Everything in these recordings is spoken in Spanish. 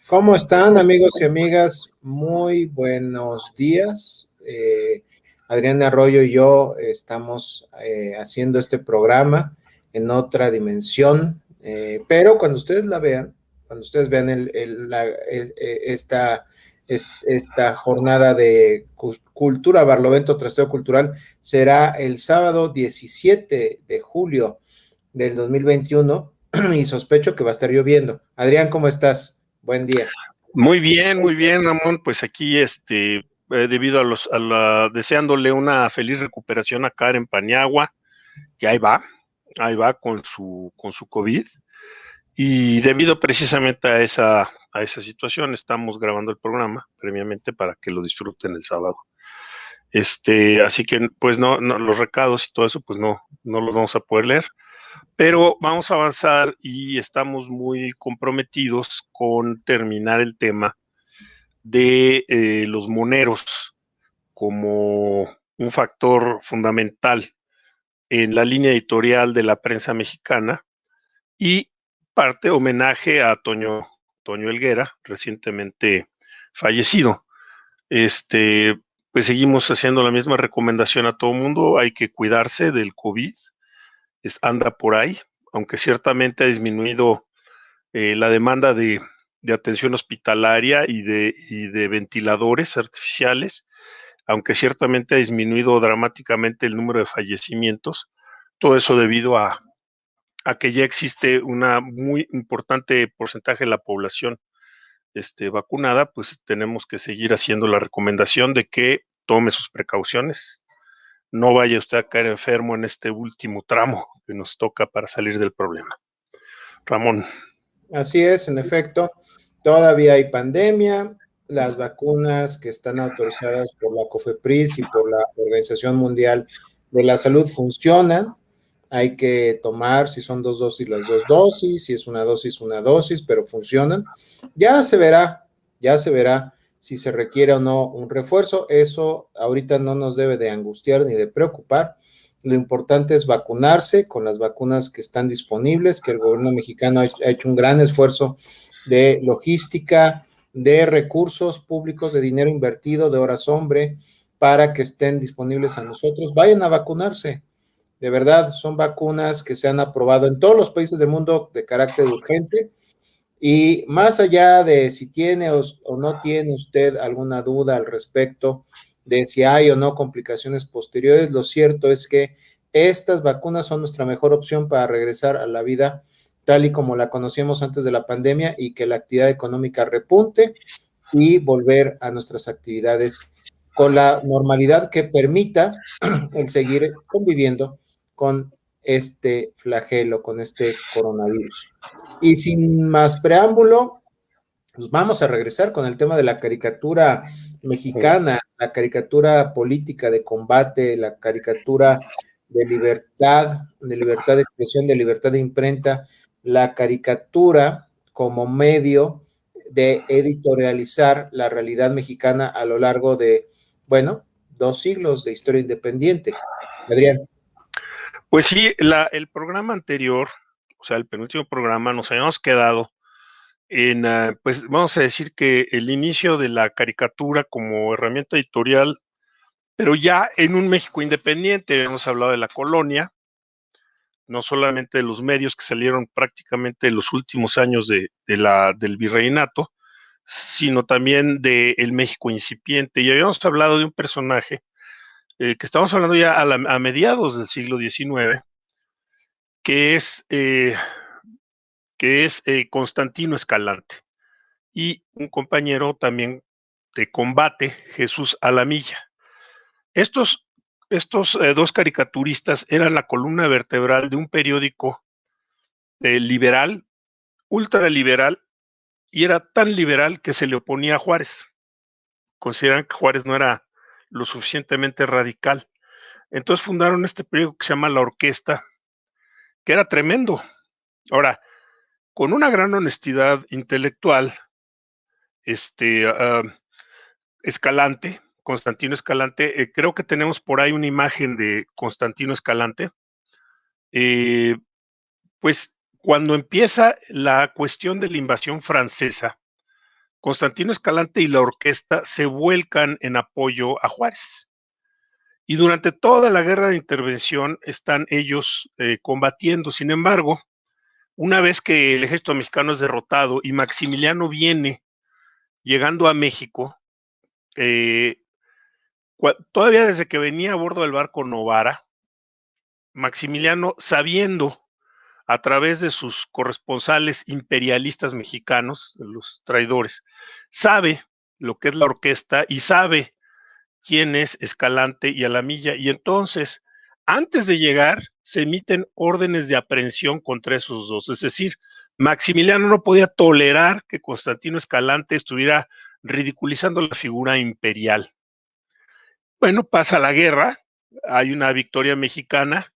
¿Cómo están, amigos y amigas? Muy buenos días. Adrián Arroyo y yo estamos haciendo este programa en otra dimensión, pero cuando ustedes la vean, cuando ustedes vean esta jornada de cultura Barlovento Trasteo Cultural, será el sábado 17 de julio del 2021 y sospecho que va a estar lloviendo. Adrián, ¿cómo estás? Buen día. Muy bien, Ramón. Pues aquí, debido deseándole una feliz recuperación a Karen Paniagua, que ahí va con su COVID. Y debido precisamente a esa situación, estamos grabando el programa previamente para que lo disfruten el sábado. Así que, pues no, los recados y todo eso, pues no los vamos a poder leer. Pero vamos a avanzar y estamos muy comprometidos con terminar el tema de los moneros como un factor fundamental en la línea editorial de la prensa mexicana y parte homenaje a Toño Helguera, recientemente fallecido. Pues seguimos haciendo la misma recomendación a todo mundo, hay que cuidarse del COVID, anda por ahí, aunque ciertamente ha disminuido la demanda de atención hospitalaria y de ventiladores artificiales, aunque ciertamente ha disminuido dramáticamente el número de fallecimientos, todo eso debido a que ya existe una muy importante porcentaje de la población vacunada, pues tenemos que seguir haciendo la recomendación de que tome sus precauciones, no vaya usted a caer enfermo en este último tramo que nos toca para salir del problema. Ramón. Así es, en efecto, todavía hay pandemia, las vacunas que están autorizadas por la COFEPRIS y por la Organización Mundial de la Salud funcionan, hay que tomar, si son 2 dosis, las 2 dosis, si es una dosis, pero funcionan. Ya se verá si se requiere o no un refuerzo, eso ahorita no nos debe de angustiar ni de preocupar. Lo importante es vacunarse con las vacunas que están disponibles, que el gobierno mexicano ha hecho un gran esfuerzo de logística, de recursos públicos, de dinero invertido, de horas hombre, para que estén disponibles a nosotros. Vayan a vacunarse. De verdad, son vacunas que se han aprobado en todos los países del mundo de carácter urgente. Y más allá de si tiene o no tiene usted alguna duda al respecto de si hay o no complicaciones posteriores, lo cierto es que estas vacunas son nuestra mejor opción para regresar a la vida tal y como la conocíamos antes de la pandemia y que la actividad económica repunte y volver a nuestras actividades con la normalidad que permita el seguir conviviendo con este flagelo, con este coronavirus. Y sin más preámbulo, pues vamos a regresar con el tema de la caricatura mexicana, la caricatura política de combate, la caricatura de libertad de expresión, de libertad de imprenta, la caricatura como medio de editorializar la realidad mexicana a lo largo de, bueno, 2 siglos de historia independiente. Adrián. Pues sí, el programa anterior, o sea, el penúltimo programa, nos habíamos quedado en, pues vamos a decir que el inicio de la caricatura como herramienta editorial, pero ya en un México independiente. Hemos hablado de la colonia, no solamente de los medios que salieron prácticamente en los últimos años del virreinato, sino también del México incipiente. Y habíamos hablado de un personaje que estamos hablando ya a mediados del siglo XIX, que es Constantino Escalante, y un compañero también de combate, Jesús Alamilla. Estos dos caricaturistas eran la columna vertebral de un periódico liberal, ultraliberal, y era tan liberal que se le oponía a Juárez. Consideran que Juárez no era lo suficientemente radical. Entonces fundaron este periódico que se llama La Orquesta, que era tremendo. Ahora, con una gran honestidad intelectual, Escalante, Constantino Escalante, creo que tenemos por ahí una imagen de Constantino Escalante, pues cuando empieza la cuestión de la invasión francesa, Constantino Escalante y la orquesta se vuelcan en apoyo a Juárez. Y durante toda la guerra de intervención están ellos combatiendo. Sin embargo, una vez que el ejército mexicano es derrotado y Maximiliano viene llegando a México, todavía desde que venía a bordo del barco Novara, Maximiliano, sabiendo a través de sus corresponsales imperialistas mexicanos, los traidores, sabe lo que es la orquesta y sabe quién es Escalante y Alamilla, y entonces, antes de llegar, se emiten órdenes de aprehensión contra esos dos. Es decir, Maximiliano no podía tolerar que Constantino Escalante estuviera ridiculizando la figura imperial. Bueno, pasa la guerra, hay una victoria mexicana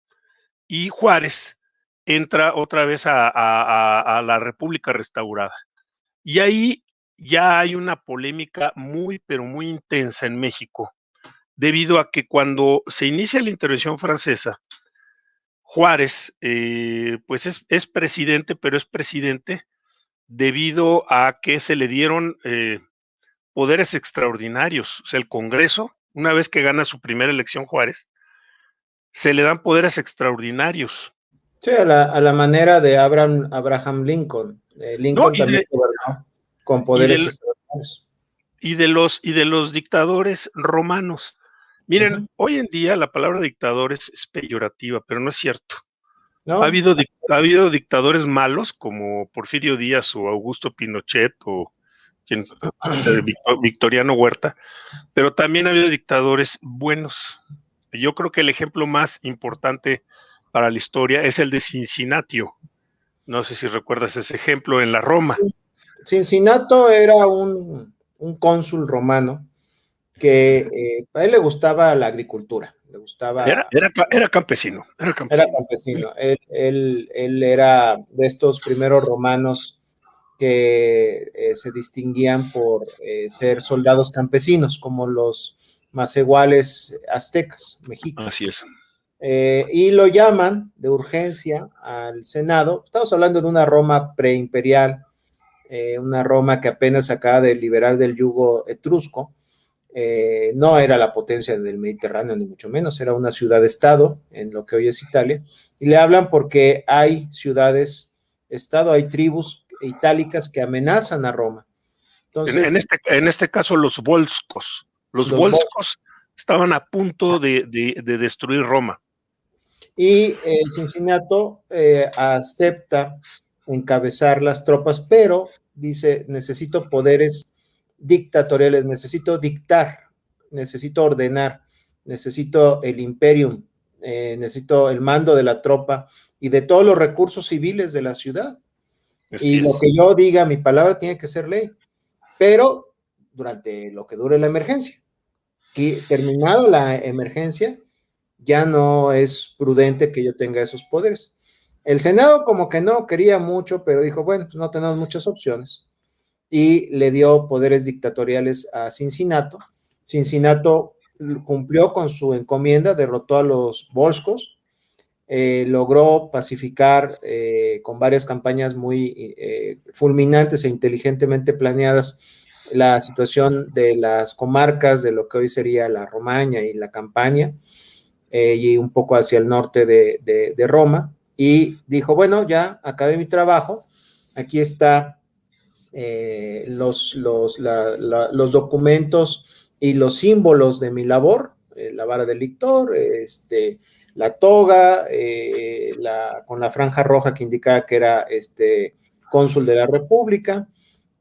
y Juárez entra otra vez a la República restaurada. Y ahí ya hay una polémica muy, pero muy intensa en México, debido a que cuando se inicia la intervención francesa, Juárez, pues es presidente, pero es presidente debido a que se le dieron poderes extraordinarios. O sea, el Congreso, una vez que gana su primera elección Juárez, se le dan poderes extraordinarios. Sí, a la manera de Abraham Lincoln. No, Lincoln también gobernó con y poderes del, extraordinarios. y de los dictadores romanos. Miren, hoy en día la palabra dictador es peyorativa, pero no es cierto. ¿No? Ha habido dictadores malos como Porfirio Díaz o Augusto Pinochet o Victoriano Huerta, pero también ha habido dictadores buenos. Yo creo que el ejemplo más importante para la historia es el de Cincinatio. No sé si recuerdas ese ejemplo en la Roma. Cincinnato era un cónsul romano que a él le gustaba la agricultura, le gustaba... Era campesino. Era campesino. Él era de estos primeros romanos que se distinguían por ser soldados campesinos, como los macehuales aztecas, mexicas. Así es. Y lo llaman de urgencia al Senado. Estamos hablando de una Roma preimperial, una Roma que apenas acaba de liberar del yugo etrusco. No era la potencia del Mediterráneo, ni mucho menos, era una ciudad-estado en lo que hoy es Italia, y le hablan porque hay ciudades-estado, hay tribus itálicas que amenazan a Roma. Entonces, en este caso, los volscos. Los volscos estaban a punto de destruir Roma. Y Cincinnato acepta encabezar las tropas, pero dice, necesito poderes dictatoriales, necesito dictar, necesito ordenar, necesito el imperium, necesito el mando de la tropa y de todos los recursos civiles de la ciudad. Así y lo que yo diga, mi palabra tiene que ser ley, pero durante lo que dure la emergencia. Que terminado la emergencia, ya no es prudente que yo tenga esos poderes. El Senado como que no quería mucho, pero dijo, bueno, no tenemos muchas opciones. Y le dio poderes dictatoriales a Cincinnato. Cincinnato cumplió con su encomienda, derrotó a los volscos, logró pacificar con varias campañas muy fulminantes e inteligentemente planeadas la situación de las comarcas de lo que hoy sería la Romaña y la Campania, y un poco hacia el norte de Roma, y dijo, bueno, ya acabé mi trabajo, aquí está los documentos y los símbolos de mi labor, la vara del lictor, la toga, con la franja roja que indicaba que era cónsul de la República,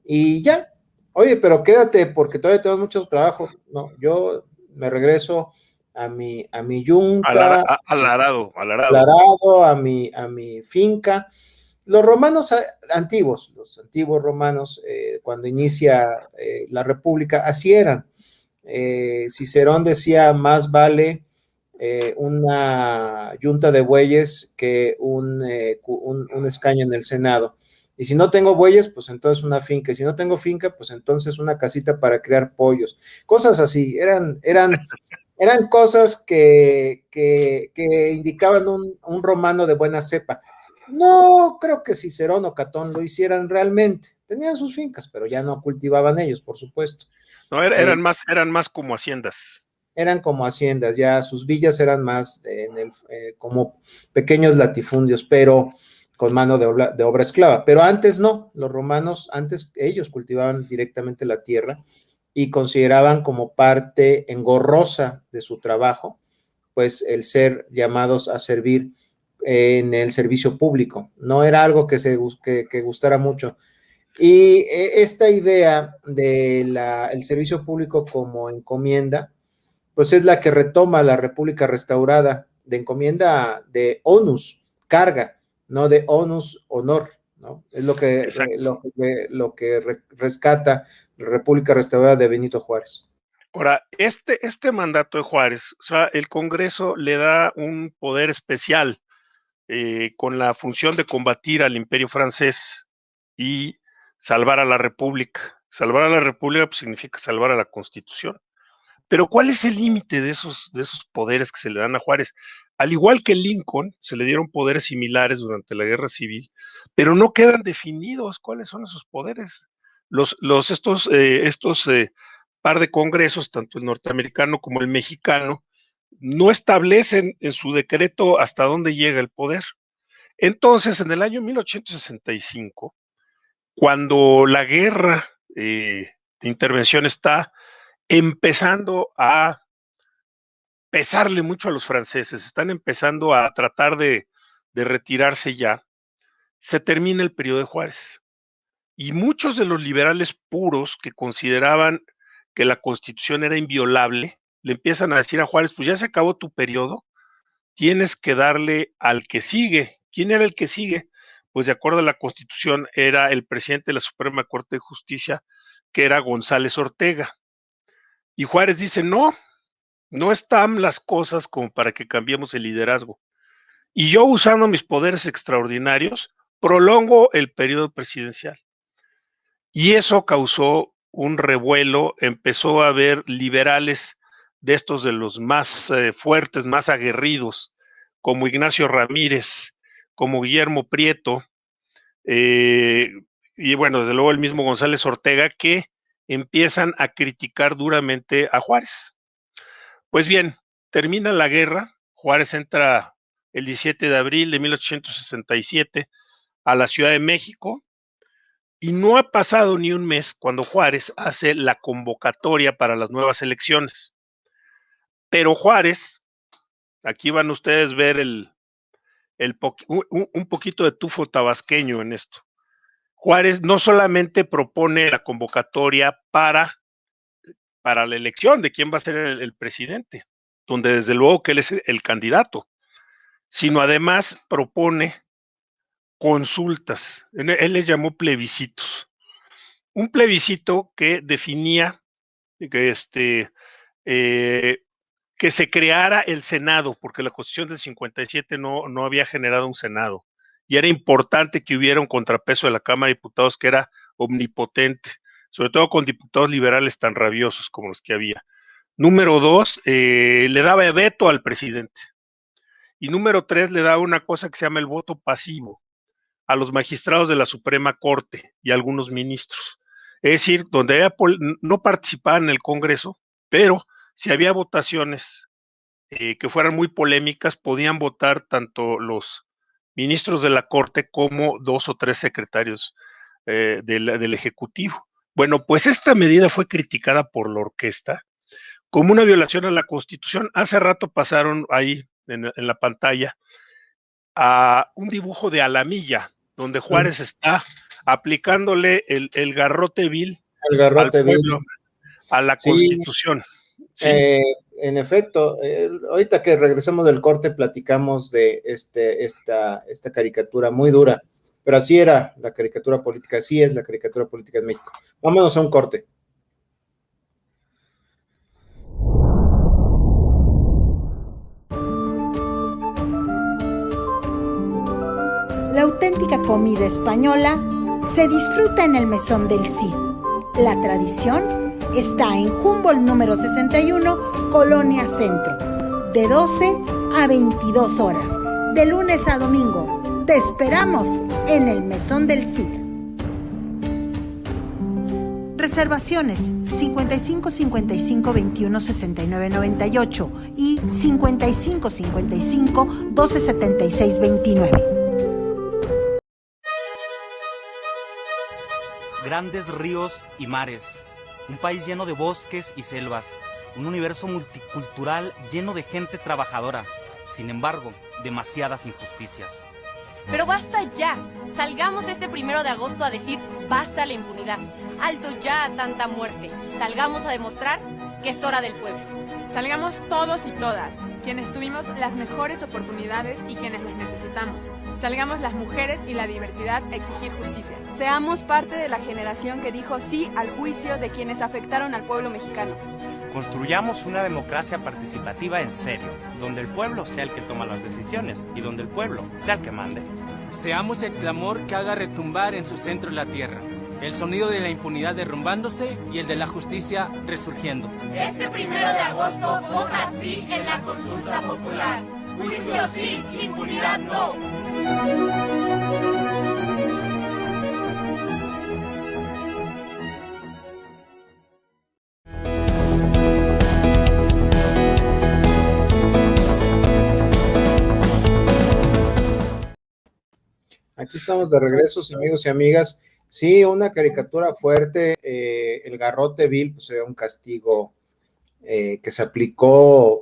y ya. Oye, pero quédate porque todavía tengo mucho trabajo. No, yo me regreso a mi yunta, al arado, a mi finca. Los romanos antiguos, los antiguos romanos, cuando inicia la república, así eran. Cicerón decía, más vale una yunta de bueyes que un escaño en el Senado. Y si no tengo bueyes, pues entonces una finca. Y si no tengo finca, pues entonces una casita para criar pollos. Cosas así. Eran cosas que indicaban un romano de buena cepa. No creo que Cicerón o Catón lo hicieran realmente. tenían sus fincas, pero ya no cultivaban ellos, por supuesto. No, eran más como haciendas. Eran como haciendas, ya sus villas eran más como pequeños latifundios, pero con mano de obra esclava. Pero antes no, los romanos, antes ellos cultivaban directamente la tierra y consideraban como parte engorrosa de su trabajo, pues el ser llamados a servir en el servicio público. No era algo que gustara mucho. Y esta idea del servicio público como encomienda, pues es la que retoma la República restaurada, de encomienda de onus, carga, no de onus, honor, ¿no? Es lo que rescata la República restaurada de Benito Juárez. Ahora, este mandato de Juárez, o sea, el Congreso le da un poder especial con la función de combatir al Imperio francés y salvar a la República. Salvar a la República pues, significa salvar a la Constitución. Pero ¿cuál es el límite de esos poderes que se le dan a Juárez? Al igual que Lincoln, se le dieron poderes similares durante la Guerra Civil, pero no quedan definidos cuáles son esos poderes. Estos par de congresos, tanto el norteamericano como el mexicano, no establecen en su decreto hasta dónde llega el poder. Entonces, en el año 1865, cuando la guerra de intervención está empezando a pesarle mucho a los franceses, están empezando a tratar de retirarse ya, se termina el periodo de Juárez. Y muchos de los liberales puros que consideraban que la Constitución era inviolable, le empiezan a decir a Juárez, pues ya se acabó tu periodo, tienes que darle al que sigue. ¿Quién era el que sigue? Pues de acuerdo a la Constitución era el presidente de la Suprema Corte de Justicia, que era González Ortega. Y Juárez dice, no están las cosas como para que cambiemos el liderazgo. Y yo, usando mis poderes extraordinarios, prolongo el periodo presidencial. Y eso causó un revuelo, empezó a haber liberales de estos de los más fuertes, más aguerridos, como Ignacio Ramírez, como Guillermo Prieto, y bueno, desde luego el mismo González Ortega, que empiezan a criticar duramente a Juárez. Pues bien, termina la guerra, Juárez entra el 17 de abril de 1867 a la Ciudad de México, y no ha pasado ni un mes cuando Juárez hace la convocatoria para las nuevas elecciones. Pero Juárez, aquí van ustedes a ver un poquito de tufo tabasqueño en esto. Juárez no solamente propone la convocatoria para la elección de quién va a ser el presidente, donde desde luego que él es el candidato, sino además propone consultas. Él les llamó plebiscitos. Un plebiscito que definía que que se creara el Senado, porque la Constitución del 57 no había generado un Senado, y era importante que hubiera un contrapeso de la Cámara de Diputados que era omnipotente, sobre todo con diputados liberales tan rabiosos como los que había. Número 2, le daba veto al presidente. Y número 3, le daba una cosa que se llama el voto pasivo a los magistrados de la Suprema Corte y a algunos ministros. Es decir, donde no participaban en el Congreso, pero si había votaciones que fueran muy polémicas, podían votar tanto los ministros de la Corte como 2 o 3 secretarios del Ejecutivo. Bueno, pues esta medida fue criticada por la orquesta como una violación a la Constitución. Hace rato pasaron ahí en la pantalla a un dibujo de Alamilla, donde Juárez está aplicándole el garrote vil al pueblo, a la Constitución. Sí. En efecto, ahorita que regresemos del corte platicamos de esta caricatura muy dura, pero así era la caricatura política, así es la caricatura política en México. Vámonos a un corte. La auténtica comida española se disfruta en el Mesón del Cid. La tradición está en Humboldt número 61, Colonia Centro, de 12 a 22 horas, de lunes a domingo. Te esperamos en el Mesón del Cid. Reservaciones 55 55 21 69 98 y 55 55 12 76 29. Grandes ríos y mares, un país lleno de bosques y selvas, un universo multicultural lleno de gente trabajadora. Sin embargo, demasiadas injusticias. Pero basta ya. Salgamos este 1 de agosto a decir basta a la impunidad. Alto ya a tanta muerte. Salgamos a demostrar que es hora del pueblo. Salgamos todos y todas, quienes tuvimos las mejores oportunidades y quienes las necesitamos. Salgamos las mujeres y la diversidad a exigir justicia. Seamos parte de la generación que dijo sí al juicio de quienes afectaron al pueblo mexicano. Construyamos una democracia participativa en serio, donde el pueblo sea el que toma las decisiones y donde el pueblo sea el que mande. Seamos el clamor que haga retumbar en su centro la tierra, el sonido de la impunidad derrumbándose y el de la justicia resurgiendo. Este 1 de agosto vota sí en la consulta popular. Juicio sí, impunidad no. Aquí estamos de regreso, amigos y amigas. Sí, una caricatura fuerte. El garrote vil, pues era un castigo que se aplicó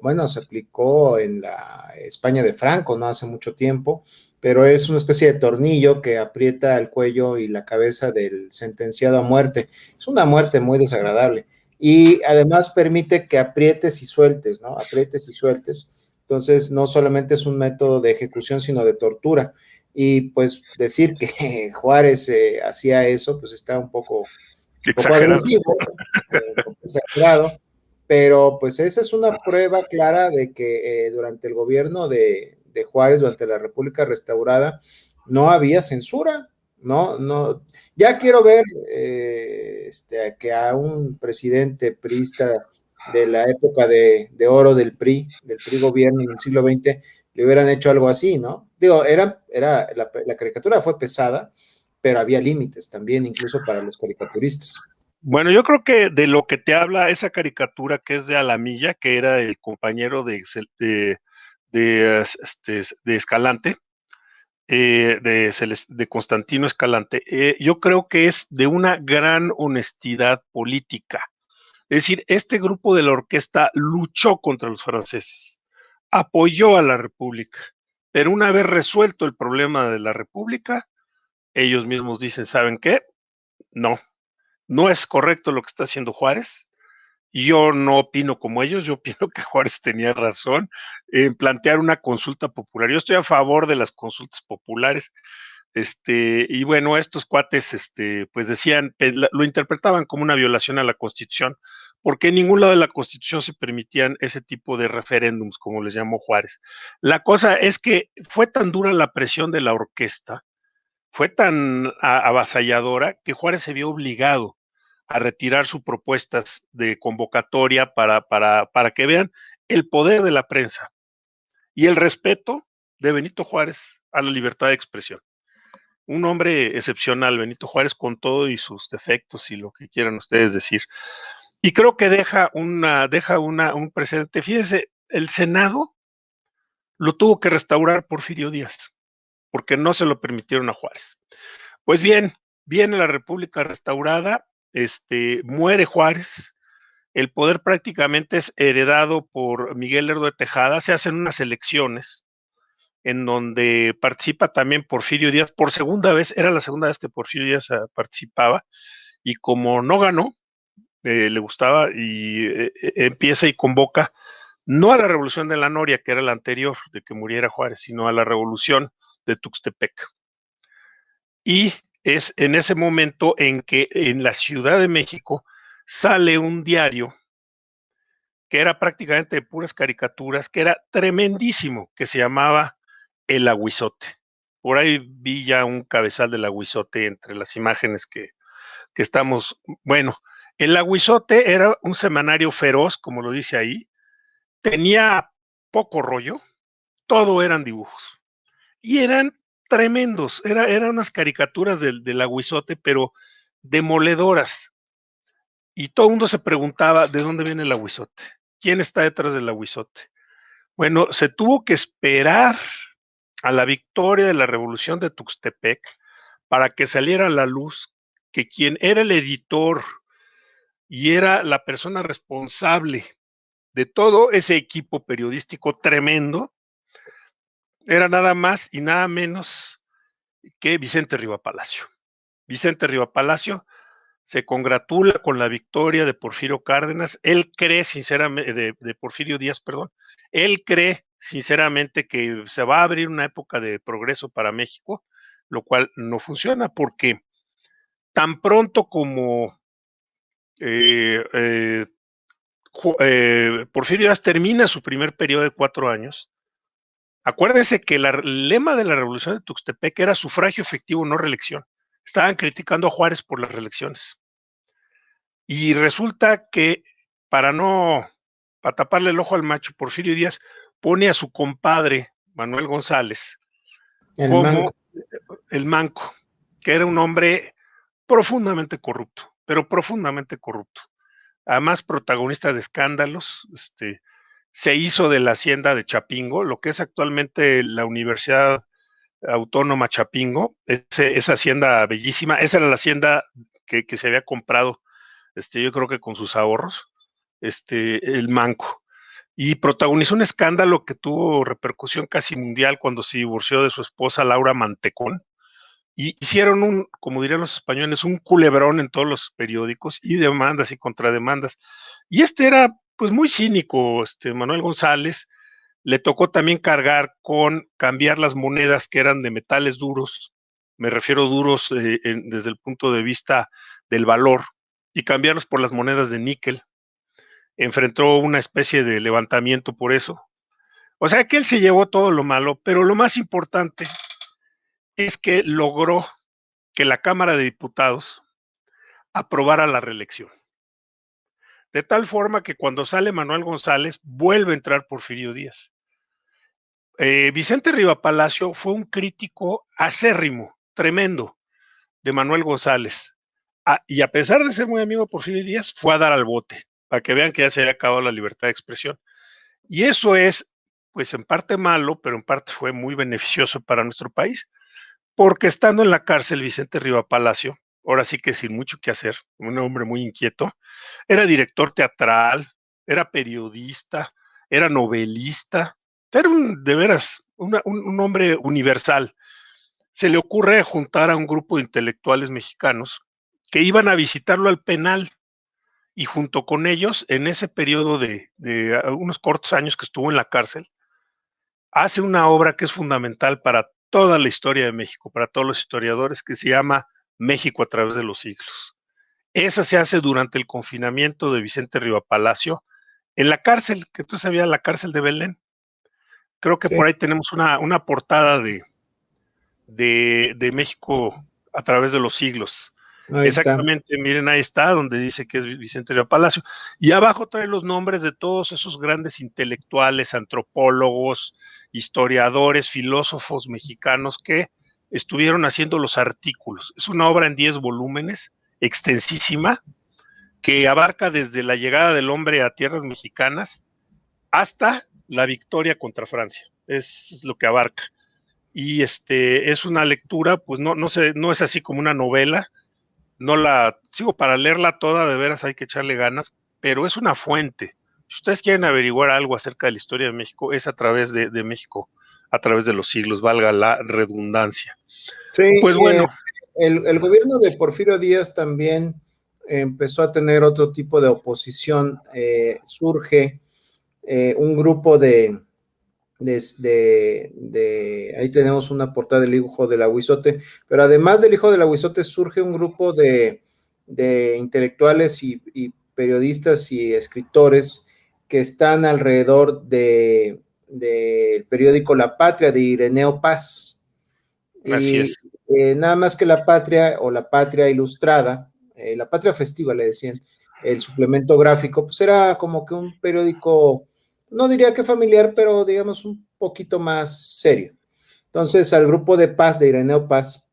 en la España de Franco, no hace mucho tiempo, pero es una especie de tornillo que aprieta el cuello y la cabeza del sentenciado a muerte. Es una muerte muy desagradable y además permite que aprietes y sueltes, ¿no? Aprietes y sueltes. Entonces, no solamente es un método de ejecución, sino de tortura. Y pues decir que Juárez hacía eso, pues está un poco agresivo, un poco exagerado, pero pues esa es una prueba clara de que durante el gobierno de Juárez, durante la República Restaurada, no había censura, no. Ya quiero ver que a un presidente priista de la época de oro del PRI gobierno en el siglo XX, le hubieran hecho algo así, ¿no? Digo, la caricatura fue pesada, pero había límites también, incluso para los caricaturistas. Bueno, yo creo que de lo que te habla esa caricatura que es de Alamilla, que era el compañero de Escalante, de Constantino Escalante, yo creo que es de una gran honestidad política. Es decir, este grupo de la orquesta luchó contra los franceses, apoyó a la República, pero una vez resuelto el problema de la República, ellos mismos dicen, ¿saben qué? No es correcto lo que está haciendo Juárez. Yo no opino como ellos, yo opino que Juárez tenía razón en plantear una consulta popular. Yo estoy a favor de las consultas populares. Y bueno, estos cuates, pues decían, lo interpretaban como una violación a la Constitución, porque en ningún lado de la Constitución se permitían ese tipo de referéndums, como les llamó Juárez. La cosa es que fue tan dura la presión de la orquesta, fue tan avasalladora, que Juárez se vio obligado a retirar sus propuestas de convocatoria para que vean el poder de la prensa y el respeto de Benito Juárez a la libertad de expresión. Un hombre excepcional, Benito Juárez, con todo y sus defectos y lo que quieran ustedes decir. Y creo que deja un precedente. Fíjense, el Senado lo tuvo que restaurar Porfirio Díaz, porque no se lo permitieron a Juárez. Pues bien, viene la República restaurada, muere Juárez, el poder prácticamente es heredado por Miguel Lerdo de Tejada, se hacen unas elecciones en donde participa también Porfirio Díaz por segunda vez, era la segunda vez que Porfirio Díaz participaba, y como no ganó, le gustaba y empieza y convoca no a la revolución de la Noria, que era la anterior de que muriera Juárez, sino a la revolución de Tuxtepec. Y es en ese momento en que en la Ciudad de México sale un diario que era prácticamente de puras caricaturas, que era tremendísimo, que se llamaba El Aguizote. Por ahí vi ya un cabezal del Aguizote entre las imágenes que estamos. Bueno, El Aguizote era un semanario feroz, como lo dice ahí, tenía poco rollo, todo eran dibujos, y eran tremendos, eran unas caricaturas del Aguizote, pero demoledoras. y todo el mundo se preguntaba de dónde viene el aguizote, quién está detrás del aguizote. Bueno, se tuvo que esperar a la victoria de la Revolución de Tuxtepec para que saliera a la luz que quien era el editor y era la persona responsable de todo ese equipo periodístico tremendo era nada más y nada menos que Vicente Riva Palacio. Vicente Riva Palacio se congratula con la victoria de Porfirio Cárdenas. Él cree sinceramente, de Porfirio Díaz, perdón, él cree sinceramente que se va a abrir una época de progreso para México, lo cual no funciona porque tan pronto como Porfirio Díaz termina su primer periodo de 4 años, acuérdense que el lema de la Revolución de Tuxtepec era sufragio efectivo, no reelección. Estaban criticando a Juárez por las reelecciones. Y resulta que para taparle el ojo al macho, Porfirio Díaz pone a su compadre, Manuel González, como el Manco, que era un hombre profundamente corrupto, pero profundamente corrupto. Además, protagonista de escándalos, se hizo de la hacienda de Chapingo, lo que es actualmente la Universidad Autónoma Chapingo, esa hacienda bellísima, esa era la hacienda que se había comprado, yo creo que con sus ahorros, el Manco, y protagonizó un escándalo que tuvo repercusión casi mundial cuando se divorció de su esposa Laura Mantecón, y hicieron como dirían los españoles, un culebrón en todos los periódicos, y demandas y contrademandas, y era pues muy cínico, Manuel González. Le tocó también cargar con cambiar las monedas que eran de metales duros, me refiero duros desde el punto de vista del valor, y cambiarlos por las monedas de níquel. Enfrentó una especie de levantamiento por eso. O sea que él se llevó todo lo malo, pero lo más importante es que logró que la Cámara de Diputados aprobara la reelección. De tal forma que cuando sale Manuel González, vuelve a entrar Porfirio Díaz. Vicente Riva Palacio fue un crítico acérrimo, tremendo, de Manuel González. Y a pesar de ser muy amigo de Porfirio Díaz, fue a dar al bote, para que vean que ya se había acabado la libertad de expresión. Y eso es, pues en parte malo, pero en parte fue muy beneficioso para nuestro país, porque estando en la cárcel Vicente Riva Palacio, ahora sí que sin mucho que hacer, un hombre muy inquieto, era director teatral, era periodista, era novelista, era de veras un hombre universal. Se le ocurre juntar a un grupo de intelectuales mexicanos que iban a visitarlo al penal, y junto con ellos, en ese periodo de unos cortos años que estuvo en la cárcel, hace una obra que es fundamental para toda la historia de México, para todos los historiadores, que se llama México a través de los siglos. Esa se hace durante el confinamiento de Vicente Riva Palacio en la cárcel, que entonces había la cárcel de Belén. Creo que sí. Por ahí tenemos una portada de México a través de los siglos. Ahí exactamente, está. Miren, ahí está, donde dice que es Vicente Riva Palacio. Y abajo trae los nombres de todos esos grandes intelectuales, antropólogos, historiadores, filósofos mexicanos que estuvieron haciendo los artículos. Es una obra en 10 volúmenes, extensísima, que abarca desde la llegada del hombre a tierras mexicanas hasta la victoria contra Francia. Es lo que abarca. Y es una lectura, pues no es así como una novela. No la sigo, para leerla toda, de veras hay que echarle ganas, pero es una fuente. Si ustedes quieren averiguar algo acerca de la historia de México, es a través de México, a través de los siglos, valga la redundancia. Sí, pues bueno. El gobierno de Porfirio Díaz también empezó a tener otro tipo de oposición. Surge un grupo de ahí tenemos una portada del hijo del aguizote, pero además del hijo del aguizote surge un grupo de intelectuales y periodistas y escritores que están alrededor del periódico La Patria de Ireneo Paz. Así es. Nada más que La Patria o La Patria Ilustrada, La Patria Festiva le decían, el suplemento gráfico, pues era como que un periódico, no diría que familiar, pero digamos un poquito más serio. Entonces al grupo de Paz, de Ireneo Paz,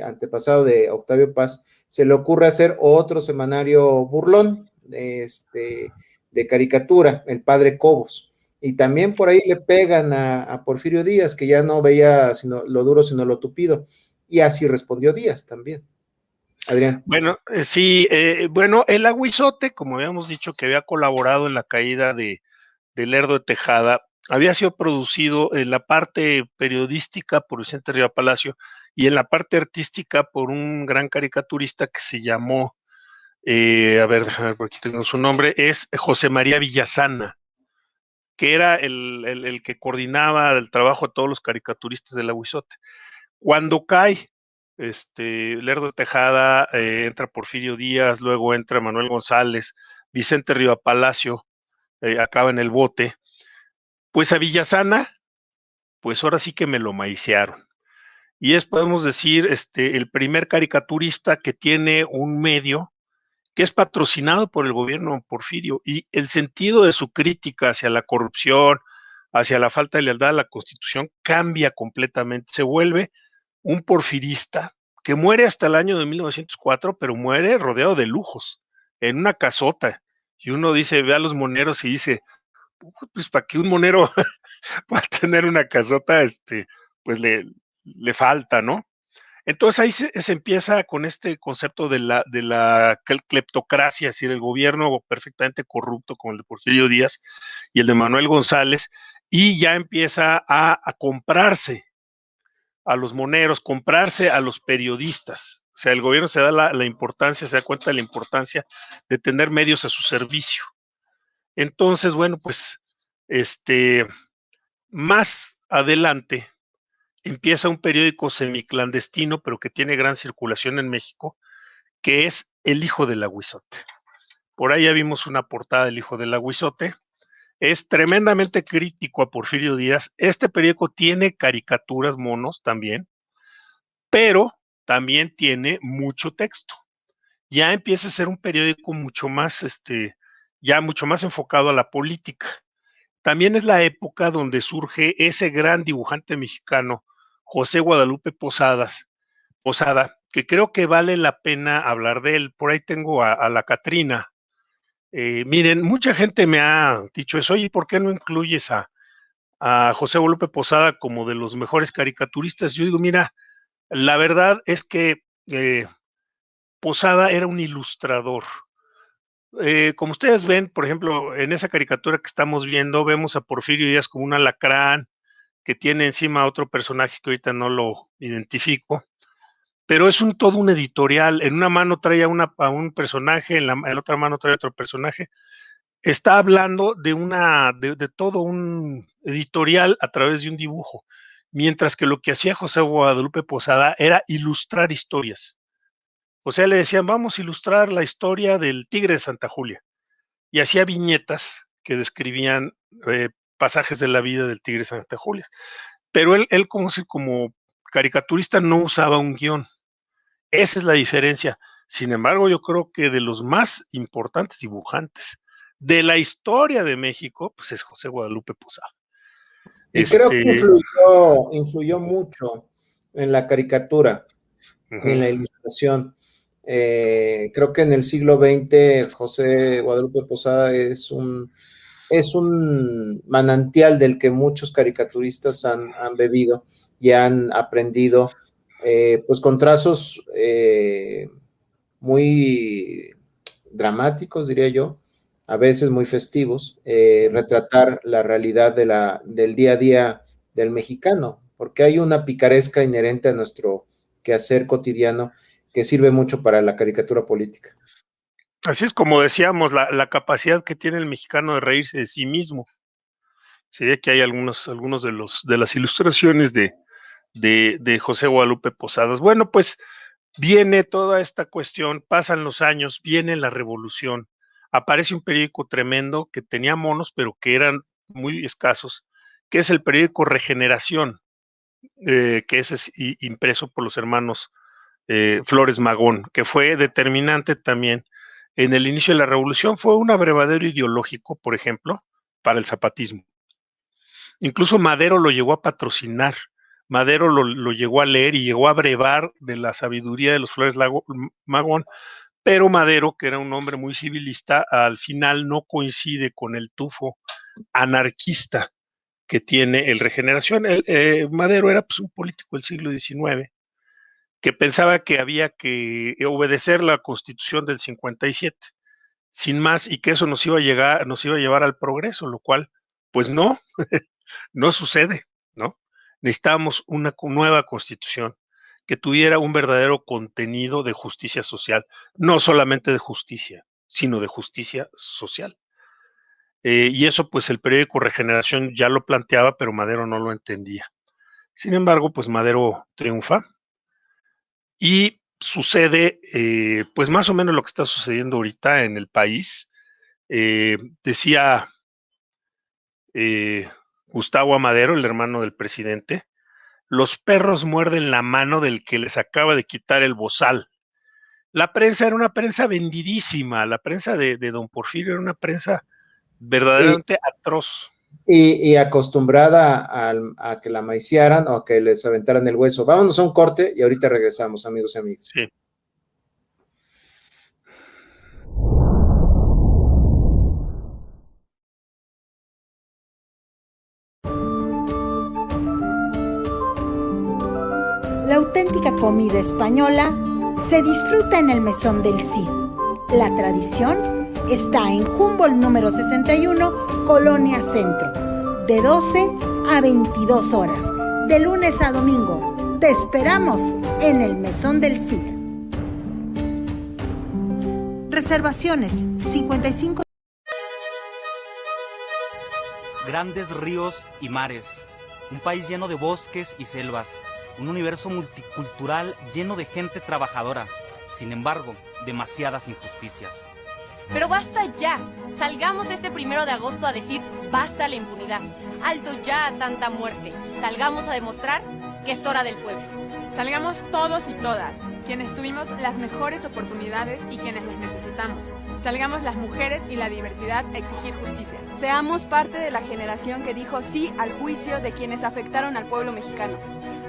antepasado de Octavio Paz, se le ocurre hacer otro semanario burlón, de caricatura, El Padre Cobos. Y también por ahí le pegan a Porfirio Díaz, que ya no veía sino lo duro, sino lo tupido. Y así respondió Díaz también. Adrián. Bueno, sí, bueno, el Aguizote, como habíamos dicho, que había colaborado en la caída de Lerdo de Tejada, había sido producido en la parte periodística por Vicente Riva Palacio y en la parte artística por un gran caricaturista que se llamó, a ver, por aquí tengo su nombre, es José María Villasana, que era el que coordinaba el trabajo de todos los caricaturistas del Aguizote. Cuando cae Lerdo de Tejada, entra Porfirio Díaz, luego entra Manuel González, Vicente Riva Palacio, acaba en el bote, pues a Villasana, pues ahora sí que me lo maiciaron. Y es, podemos decir, el primer caricaturista que tiene un medio que es patrocinado por el gobierno Porfirio, y el sentido de su crítica hacia la corrupción, hacia la falta de lealtad a la Constitución, cambia completamente, se vuelve un porfirista que muere hasta el año de 1904, pero muere rodeado de lujos, en una casota, y uno dice, ve a los moneros y dice, pues para que un monero pueda tener una casota, pues le falta, ¿no? Entonces ahí se empieza con este concepto de la cleptocracia, es decir, el gobierno perfectamente corrupto como el de Porfirio Díaz y el de Manuel González, y ya empieza a comprarse a los moneros, comprarse a los periodistas. O sea, el gobierno se da la importancia, se da cuenta de la importancia de tener medios a su servicio. Entonces, bueno, pues, más adelante empieza un periódico semiclandestino, pero que tiene gran circulación en México, que es El Hijo del Aguizote. Por ahí ya vimos una portada del Hijo del Aguizote. Es tremendamente crítico a Porfirio Díaz. Este periódico tiene caricaturas, monos también, pero también tiene mucho texto. Ya empieza a ser un periódico mucho más, ya mucho más enfocado a la política. También es la época donde surge ese gran dibujante mexicano, José Guadalupe Posada, que creo que vale la pena hablar de él. Por ahí tengo a la Catrina. Miren, mucha gente me ha dicho eso, oye, ¿por qué no incluyes a José Guadalupe Posada como de los mejores caricaturistas? Yo digo, mira, la verdad es que Posada era un ilustrador. Como ustedes ven, por ejemplo, en esa caricatura que estamos viendo, vemos a Porfirio Díaz como un alacrán que tiene encima a otro personaje que ahorita no lo identifico, pero es todo un editorial. En una mano trae a un personaje, en la otra mano trae a otro personaje. Está hablando de todo un editorial a través de un dibujo, mientras que lo que hacía José Guadalupe Posada era ilustrar historias. O sea, le decían, vamos a ilustrar la historia del tigre de Santa Julia. Y hacía viñetas que describían pasajes de la vida del tigre de Santa Julia. Pero él como caricaturista no usaba un guión. Esa es la diferencia. Sin embargo, yo creo que de los más importantes dibujantes de la historia de México, pues es José Guadalupe Posada. Y creo que influyó mucho en la caricatura, en la ilustración. Creo que en el siglo XX José Guadalupe Posada es un manantial del que muchos caricaturistas han bebido y han aprendido, pues con trazos muy dramáticos, diría yo, a veces muy festivos, retratar la realidad del día a día del mexicano, porque hay una picaresca inherente a nuestro quehacer cotidiano que sirve mucho para la caricatura política. Así es como decíamos, la capacidad que tiene el mexicano de reírse de sí mismo. Sería que hay algunos de las ilustraciones de José Guadalupe Posadas. Bueno, pues viene toda esta cuestión, pasan los años, viene la revolución, aparece un periódico tremendo que tenía monos, pero que eran muy escasos, que es el periódico Regeneración, que es impreso por los hermanos Flores Magón, que fue determinante también en el inicio de la revolución. Fue un abrevadero ideológico, por ejemplo, para el zapatismo. Incluso Madero lo llegó a patrocinar. Madero lo llegó a leer y llegó a brevar de la sabiduría de los Flores Magón, pero Madero, que era un hombre muy civilista, al final no coincide con el tufo anarquista que tiene el Regeneración. Madero era pues un político del siglo XIX que pensaba que había que obedecer la Constitución del 57, sin más, y que eso nos iba a llevar al progreso, lo cual, pues no, no sucede, ¿no? Necesitábamos una nueva Constitución que tuviera un verdadero contenido de justicia social, no solamente de justicia, sino de justicia social. Y eso, pues el periódico Regeneración ya lo planteaba, pero Madero no lo entendía. Sin embargo, pues Madero triunfa y sucede, pues más o menos lo que está sucediendo ahorita en el país. Decía Gustavo Amadero, el hermano del presidente, los perros muerden la mano del que les acaba de quitar el bozal. La prensa era una prensa vendidísima, la prensa de don Porfirio era una prensa verdaderamente atroz. Y acostumbrada a que la maiciaran o a que les aventaran el hueso. Vámonos a un corte y ahorita regresamos, amigos y amigas. Sí. La auténtica comida española se disfruta en el Mesón del Cid. La tradición está en Humboldt número 61, Colonia Centro, de 12 a 22 horas, de lunes a domingo. Te esperamos en el Mesón del Cid. Reservaciones 55. Grandes ríos y mares, un país lleno de bosques y selvas, un universo multicultural lleno de gente trabajadora. Sin embargo, demasiadas injusticias. Pero basta ya. Salgamos este 1 de agosto a decir basta a la impunidad. Alto ya a tanta muerte. Salgamos a demostrar que es hora del pueblo. Salgamos todos y todas, quienes tuvimos las mejores oportunidades y quienes las necesitamos. Salgamos las mujeres y la diversidad a exigir justicia. Seamos parte de la generación que dijo sí al juicio de quienes afectaron al pueblo mexicano.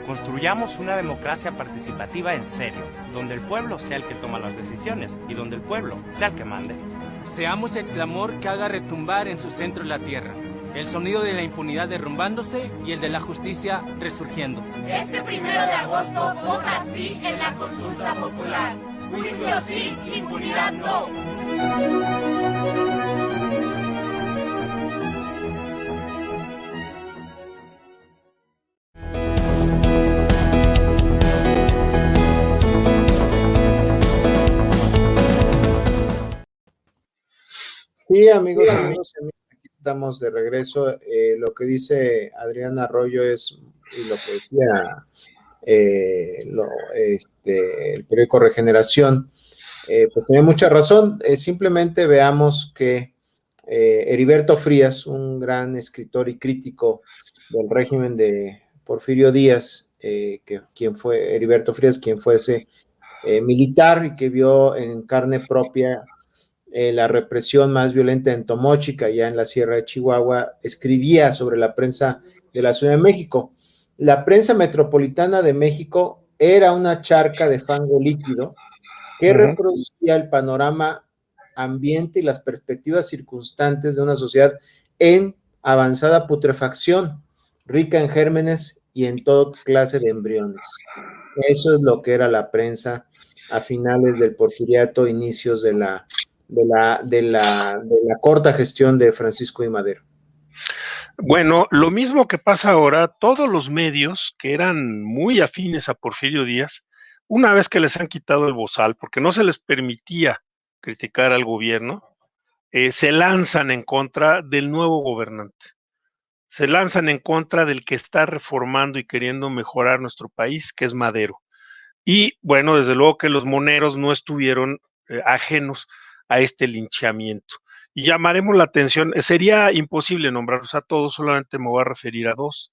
Construyamos una democracia participativa en serio, donde el pueblo sea el que toma las decisiones y donde el pueblo sea el que mande. Seamos el clamor que haga retumbar en su centro la tierra, el sonido de la impunidad derrumbándose y el de la justicia resurgiendo. Este 1 de agosto vota sí en la consulta popular. Juicio sí, impunidad no. Sí, amigos, aquí estamos de regreso. Lo que dice Adriana Arroyo es, y lo que decía el periódico Regeneración, pues tenía mucha razón. Simplemente veamos que Heriberto Frías, un gran escritor y crítico del régimen de Porfirio Díaz, Heriberto Frías, quien fuese militar y que vio en carne propia la represión más violenta en Tomochica, allá en la Sierra de Chihuahua, escribía sobre la prensa de la Ciudad de México. La prensa metropolitana de México era una charca de fango líquido que reproducía el panorama ambiente y las perspectivas circunstantes de una sociedad en avanzada putrefacción, rica en gérmenes y en toda clase de embriones. Eso es lo que era la prensa a finales del porfiriato, inicios de la corta gestión de Francisco I. Madero. Bueno, lo mismo que pasa ahora, todos los medios que eran muy afines a Porfirio Díaz, una vez que les han quitado el bozal, porque no se les permitía criticar al gobierno, se lanzan en contra del nuevo gobernante, se lanzan en contra del que está reformando y queriendo mejorar nuestro país, que es Madero. Y bueno, desde luego que los moneros no estuvieron ajenos a este linchamiento. Y llamaremos la atención, sería imposible nombrarlos a todos, solamente me voy a referir a dos,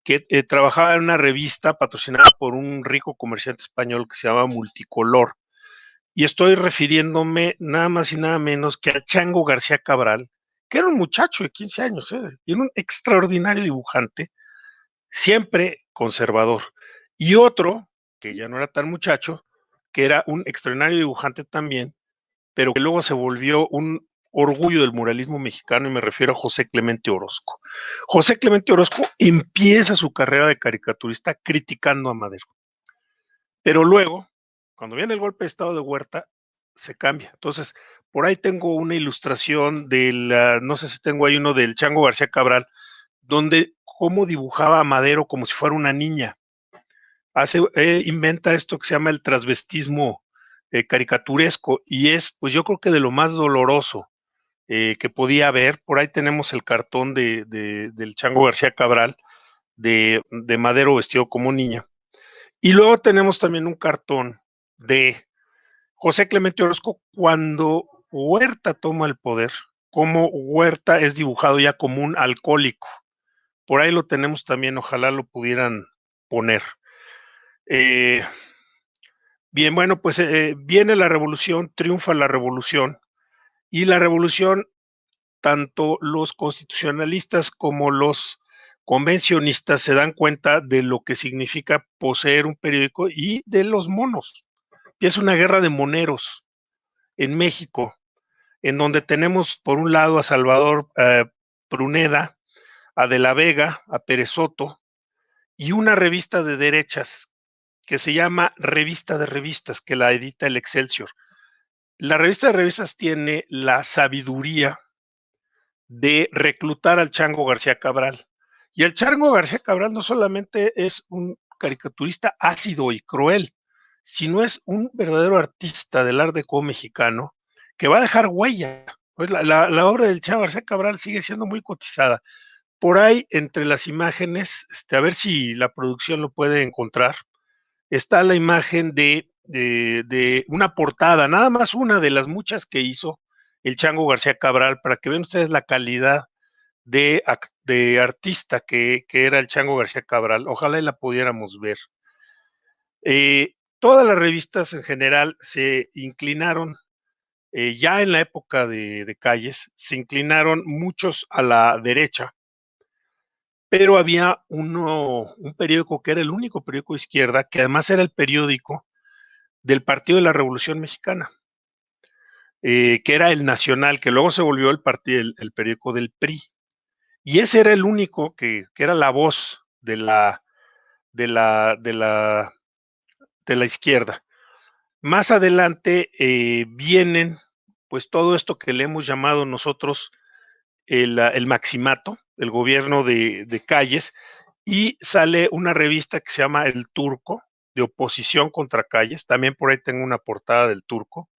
que trabajaba en una revista patrocinada por un rico comerciante español que se llama Multicolor, y estoy refiriéndome nada más y nada menos que a Chango García Cabral, que era un muchacho de 15 años, y era un extraordinario dibujante, siempre conservador. Y otro, que ya no era tan muchacho, que era un extraordinario dibujante también, pero que luego se volvió un orgullo del muralismo mexicano, y me refiero a José Clemente Orozco. José Clemente Orozco empieza su carrera de caricaturista criticando a Madero, pero luego, cuando viene el golpe de estado de Huerta, se cambia. Entonces, por ahí tengo una ilustración no sé si tengo ahí uno del Chango García Cabral, donde cómo dibujaba a Madero como si fuera una niña. Inventa esto que se llama el transvestismo caricaturesco, y es, pues yo creo que de lo más doloroso que podía haber. Por ahí tenemos el cartón del Chango García Cabral, de Madero vestido como niña. Y luego tenemos también un cartón de José Clemente Orozco cuando Huerta toma el poder, como Huerta es dibujado ya como un alcohólico. Por ahí lo tenemos también, ojalá lo pudieran poner. Bien, bueno, pues viene la revolución, triunfa la revolución, y la revolución, tanto los constitucionalistas como los convencionistas se dan cuenta de lo que significa poseer un periódico y de los monos. Y es una guerra de moneros en México, en donde tenemos por un lado a Salvador Pruneda, a De la Vega, a Pérez Soto, y una revista de derechas que se llama Revista de Revistas, que la edita el Excelsior. La revista de revistas tiene la sabiduría de reclutar al Chango García Cabral. Y el Chango García Cabral no solamente es un caricaturista ácido y cruel, sino es un verdadero artista del Art Deco mexicano que va a dejar huella. Pues la obra del Chango García Cabral sigue siendo muy cotizada. Por ahí, entre las imágenes, a ver si la producción lo puede encontrar, está la imagen de una portada, nada más una de las muchas que hizo el Chango García Cabral, para que vean ustedes la calidad de artista que era el Chango García Cabral. Ojalá y la pudiéramos ver. Todas las revistas en general se inclinaron, ya en la época de Calles, se inclinaron muchos a la derecha, pero había un periódico que era el único periódico de izquierda, que además era el periódico del Partido de la Revolución Mexicana, que era el Nacional, que luego se volvió el periódico del PRI. Y ese era el único que era la voz de la izquierda. Más adelante vienen, pues, todo esto que le hemos llamado nosotros el maximato, el gobierno de Calles, y sale una revista que se llama El Turco, de oposición contra Calles. También por ahí tengo una portada del Turco.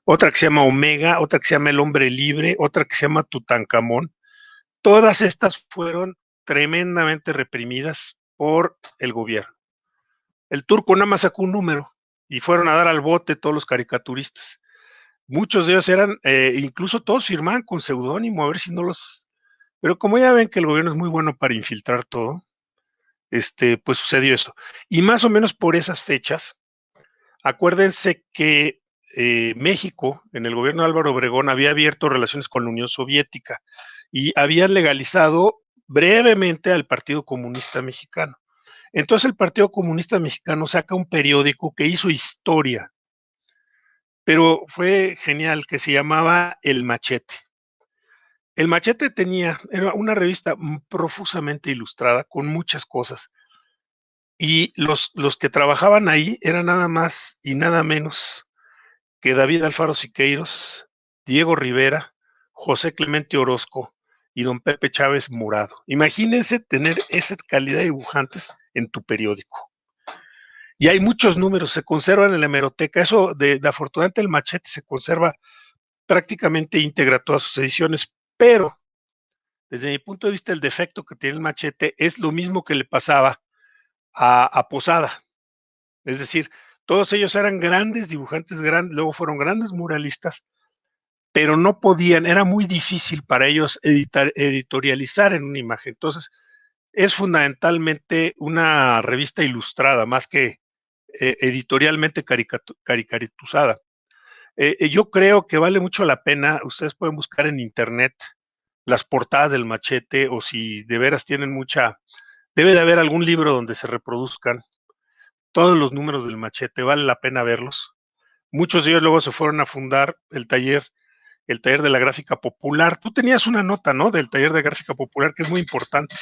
Otra que se llama Omega, otra que se llama El Hombre Libre, otra que se llama Tutankamón. Todas estas fueron tremendamente reprimidas por el gobierno. El Turco nada más sacó un número y fueron a dar al bote todos los caricaturistas. Muchos de ellos eran, incluso todos firmaban con seudónimo, a ver si no los... Pero como ya ven que el gobierno es muy bueno para infiltrar todo, pues sucedió eso. Y más o menos por esas fechas, acuérdense que México, en el gobierno de Álvaro Obregón, había abierto relaciones con la Unión Soviética y habían legalizado brevemente al Partido Comunista Mexicano. Entonces el Partido Comunista Mexicano saca un periódico que hizo historia, pero fue genial, que se llamaba El Machete. El Machete era una revista profusamente ilustrada con muchas cosas, y los que trabajaban ahí eran nada más y nada menos que David Alfaro Siqueiros, Diego Rivera, José Clemente Orozco y don Pepe Chávez Murado. Imagínense tener esa calidad de dibujantes en tu periódico. Y hay muchos números, se conservan en la hemeroteca. Eso de afortunadamente el Machete se conserva prácticamente íntegra todas sus ediciones, pero desde mi punto de vista el defecto que tiene el Machete es lo mismo que le pasaba a Posada. Es decir, todos ellos eran grandes dibujantes, luego fueron grandes muralistas, pero no podían, era muy difícil para ellos editorializar en una imagen. Entonces, es fundamentalmente una revista ilustrada, más que editorialmente caricaturizada. Yo creo que vale mucho la pena, ustedes pueden buscar en internet las portadas del Machete, o si de veras tienen mucha debe de haber algún libro donde se reproduzcan todos los números del Machete, vale la pena verlos. Muchos de ellos luego se fueron a fundar el taller de la gráfica popular. Tú tenías una nota, ¿no?, del taller de gráfica popular, que es muy importante.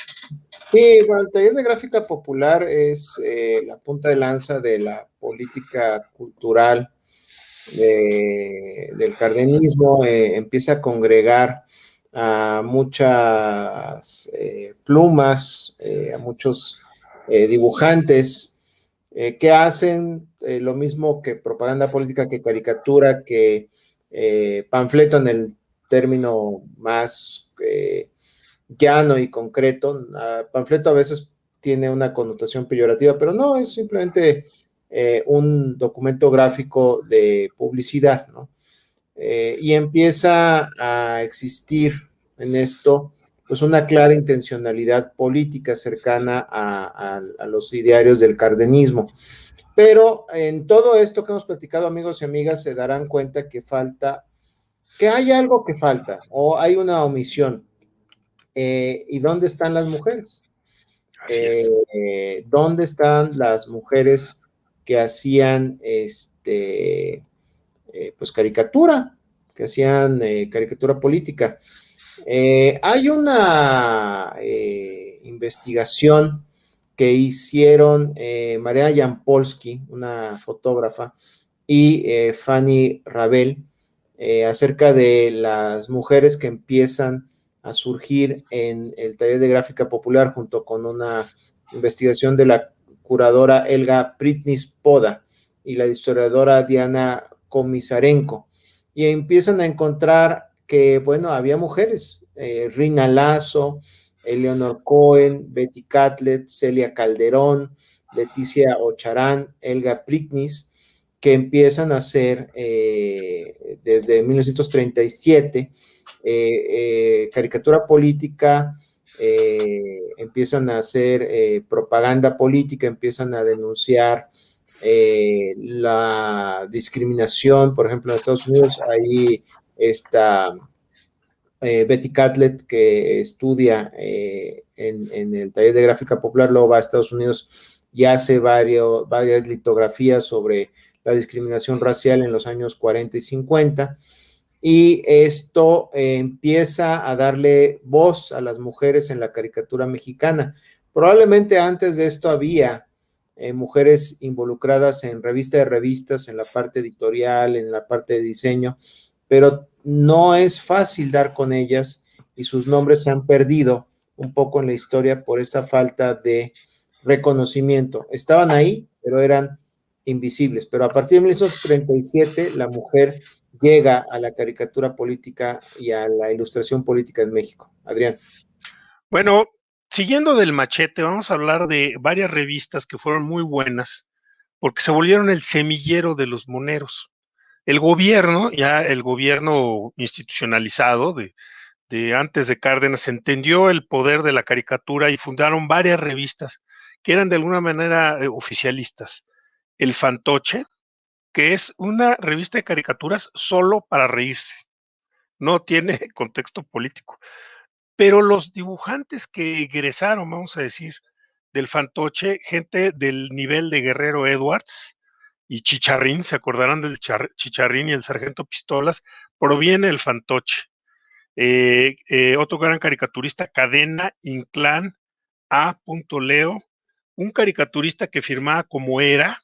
Sí, bueno, el taller de gráfica popular es la punta de lanza de la política cultural del cardenismo. Empieza a congregar a muchas plumas, a muchos dibujantes que hacen lo mismo que propaganda política, que caricatura, que panfleto en el término más llano y concreto. Panfleto a veces tiene una connotación peyorativa, pero no, es simplemente un documento gráfico de publicidad, ¿no? Y empieza a existir en esto pues una clara intencionalidad política cercana a los idearios del cardenismo. Pero en todo esto que hemos platicado, amigos y amigas, se darán cuenta que hay algo que falta, o hay una omisión. ¿Y dónde están las mujeres? ¿Dónde están las mujeres que hacían pues caricatura, caricatura política? Hay una investigación que hicieron María Jampolsky, una fotógrafa, y Fanny Rabel, acerca de las mujeres que empiezan a surgir en el taller de gráfica popular, junto con una investigación de la curadora Elga Pritnis-Poda y la historiadora Diana Komisarenko, y empiezan a encontrar que, bueno, había mujeres, Rina Lazo, Eleonor Cohen, Betty Catlett, Celia Calderón, Leticia Ocharán, Elga Pritnis, que empiezan a hacer desde 1937 caricatura política, empiezan a hacer propaganda política, empiezan a denunciar la discriminación. Por ejemplo, en Estados Unidos ahí está Betty Catlett, que estudia en el taller de gráfica popular, luego va a Estados Unidos y hace varias litografías sobre la discriminación racial en los años 40 y 50, y esto empieza a darle voz a las mujeres en la caricatura mexicana. Probablemente antes de esto había mujeres involucradas en revista de revistas, en la parte editorial, en la parte de diseño, pero no es fácil dar con ellas y sus nombres se han perdido un poco en la historia por esta falta de reconocimiento. Estaban ahí, pero eran invisibles. Pero a partir de 1937 la mujer llega a la caricatura política y a la ilustración política en México. Adrián. Bueno, siguiendo del Machete, vamos a hablar de varias revistas que fueron muy buenas, porque se volvieron el semillero de los moneros. El gobierno institucionalizado de antes de Cárdenas entendió el poder de la caricatura y fundaron varias revistas que eran de alguna manera oficialistas. El Fantoche, que es una revista de caricaturas solo para reírse, no tiene contexto político. Pero los dibujantes que egresaron, vamos a decir, del Fantoche, gente del nivel de Guerrero Edwards y Chicharrín, se acordarán del Chicharrín y el Sargento Pistolas, proviene del Fantoche. Otro gran caricaturista, Cadena, Inclán, A. Leo, un caricaturista que firmaba como Era,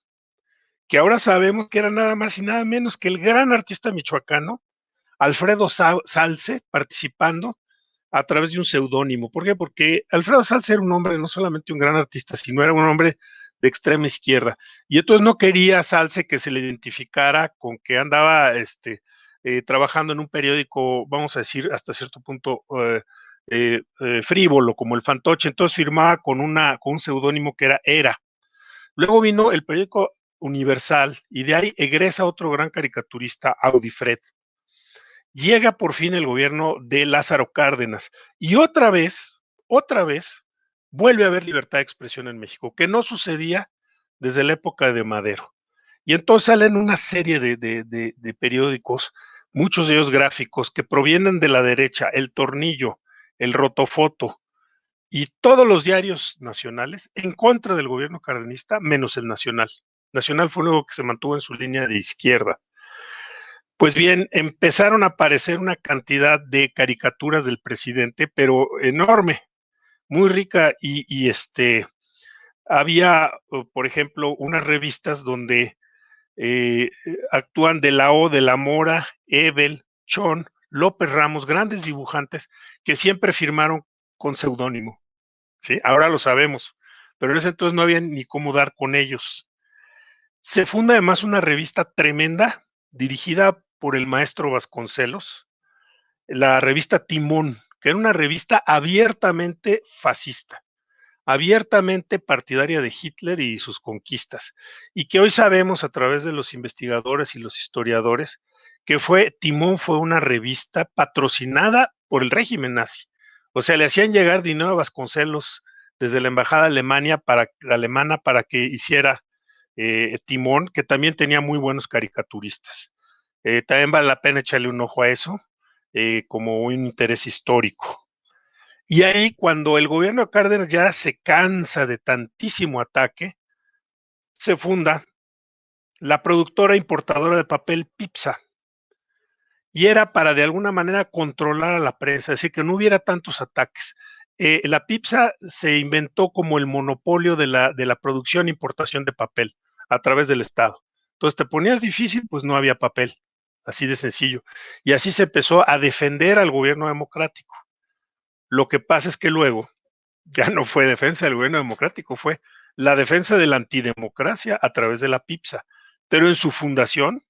que ahora sabemos que era nada más y nada menos que el gran artista michoacano, Alfredo Salce, participando a través de un seudónimo. ¿Por qué? Porque Alfredo Salce era un hombre, no solamente un gran artista, sino era un hombre de extrema izquierda. Y entonces no quería Salce que se le identificara con que andaba trabajando en un periódico, vamos a decir, hasta cierto punto frívolo, como el Fantoche. Entonces firmaba con un seudónimo que era. Luego vino el periódico Universal y de ahí egresa otro gran caricaturista, Audifred. Llega por fin el gobierno de Lázaro Cárdenas y otra vez, vuelve a haber libertad de expresión en México, que no sucedía desde la época de Madero. Y entonces salen una serie de periódicos, muchos de ellos gráficos, que provienen de la derecha, El Tornillo, El Rotofoto, y todos los diarios nacionales en contra del gobierno cardenista, menos el Nacional. Nacional fue el único que se mantuvo en su línea de izquierda. Pues bien, empezaron a aparecer una cantidad de caricaturas del presidente, pero enorme, muy rica, y había, por ejemplo, unas revistas donde actúan de la O, de la Mora, Ebel, Chon, López Ramos, grandes dibujantes que siempre firmaron con seudónimo, ¿sí? Ahora lo sabemos, pero en ese entonces no había ni cómo dar con ellos. Se funda además una revista tremenda, dirigida por el maestro Vasconcelos, la revista Timón, que era una revista abiertamente fascista, abiertamente partidaria de Hitler y sus conquistas, y que hoy sabemos a través de los investigadores y los historiadores que Timón fue una revista patrocinada por el régimen nazi. O sea, le hacían llegar dinero a Vasconcelos desde la embajada alemana para que hiciera Timón, que también tenía muy buenos caricaturistas. También vale la pena echarle un ojo a eso, como un interés histórico. Y ahí, cuando el gobierno de Cárdenas ya se cansa de tantísimo ataque, se funda la productora importadora de papel Pipsa. Y era para de alguna manera controlar a la prensa, es decir, que no hubiera tantos ataques. La Pipsa se inventó como el monopolio de la producción e importación de papel a través del Estado. Entonces te ponías difícil, pues no había papel, así de sencillo. Y así se empezó a defender al gobierno democrático. Lo que pasa es que luego ya no fue defensa del gobierno democrático, fue la defensa de la antidemocracia a través de la Pipsa. Pero en su fundación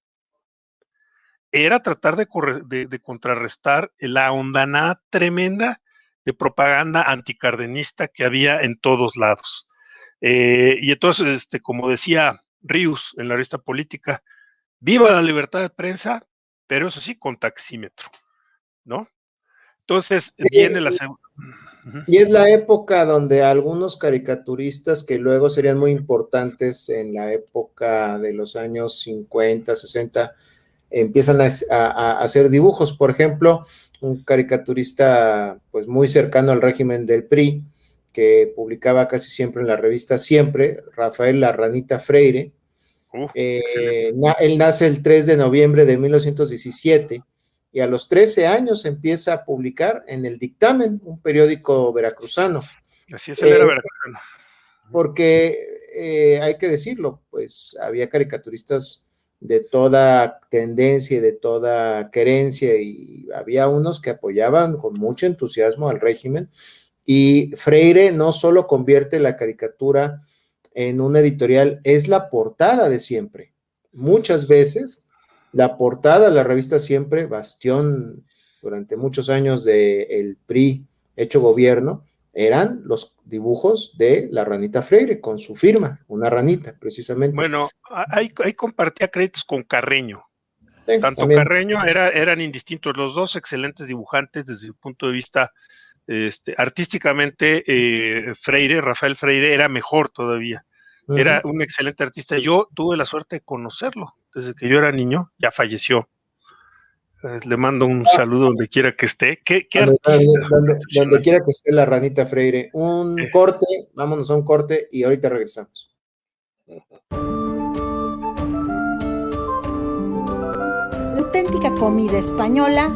era tratar de contrarrestar la hondanada tremenda de propaganda anticardenista que había en todos lados. Y entonces, como decía Ríos en la revista Política, viva la libertad de prensa, pero eso sí, con taxímetro, ¿no? Entonces viene la segunda. Y es la época donde algunos caricaturistas que luego serían muy importantes en la época de los años 50, 60, empiezan a hacer dibujos. Por ejemplo, un caricaturista pues muy cercano al régimen del PRI, que publicaba casi siempre en la revista Siempre, Rafael La Ranita Freire. Él nace el 3 de noviembre de 1917 y a los 13 años empieza a publicar en El Dictamen, un periódico veracruzano. Así es, él era veracruzano. Porque hay que decirlo, pues había caricaturistas de toda tendencia y de toda querencia, y había unos que apoyaban con mucho entusiasmo al régimen, y Freire no solo convierte la caricatura en un editorial, es la portada de Siempre. Muchas veces la portada de la revista Siempre, bastión durante muchos años del PRI hecho gobierno, eran los dibujos de La Ranita Freire, con su firma, una ranita, precisamente. Bueno, ahí compartía créditos con Carreño. Sí, tanto también. Carreño eran indistintos, los dos excelentes dibujantes desde el punto de vista artísticamente. Rafael Freire era mejor todavía. Era un excelente artista. Yo tuve la suerte de conocerlo desde que yo era niño, ya falleció. Le mando un saludo donde quiera que esté. ¿Qué artista? Donde quiera que esté La Ranita Freire. Un corte, vámonos a un corte y ahorita regresamos. La auténtica comida española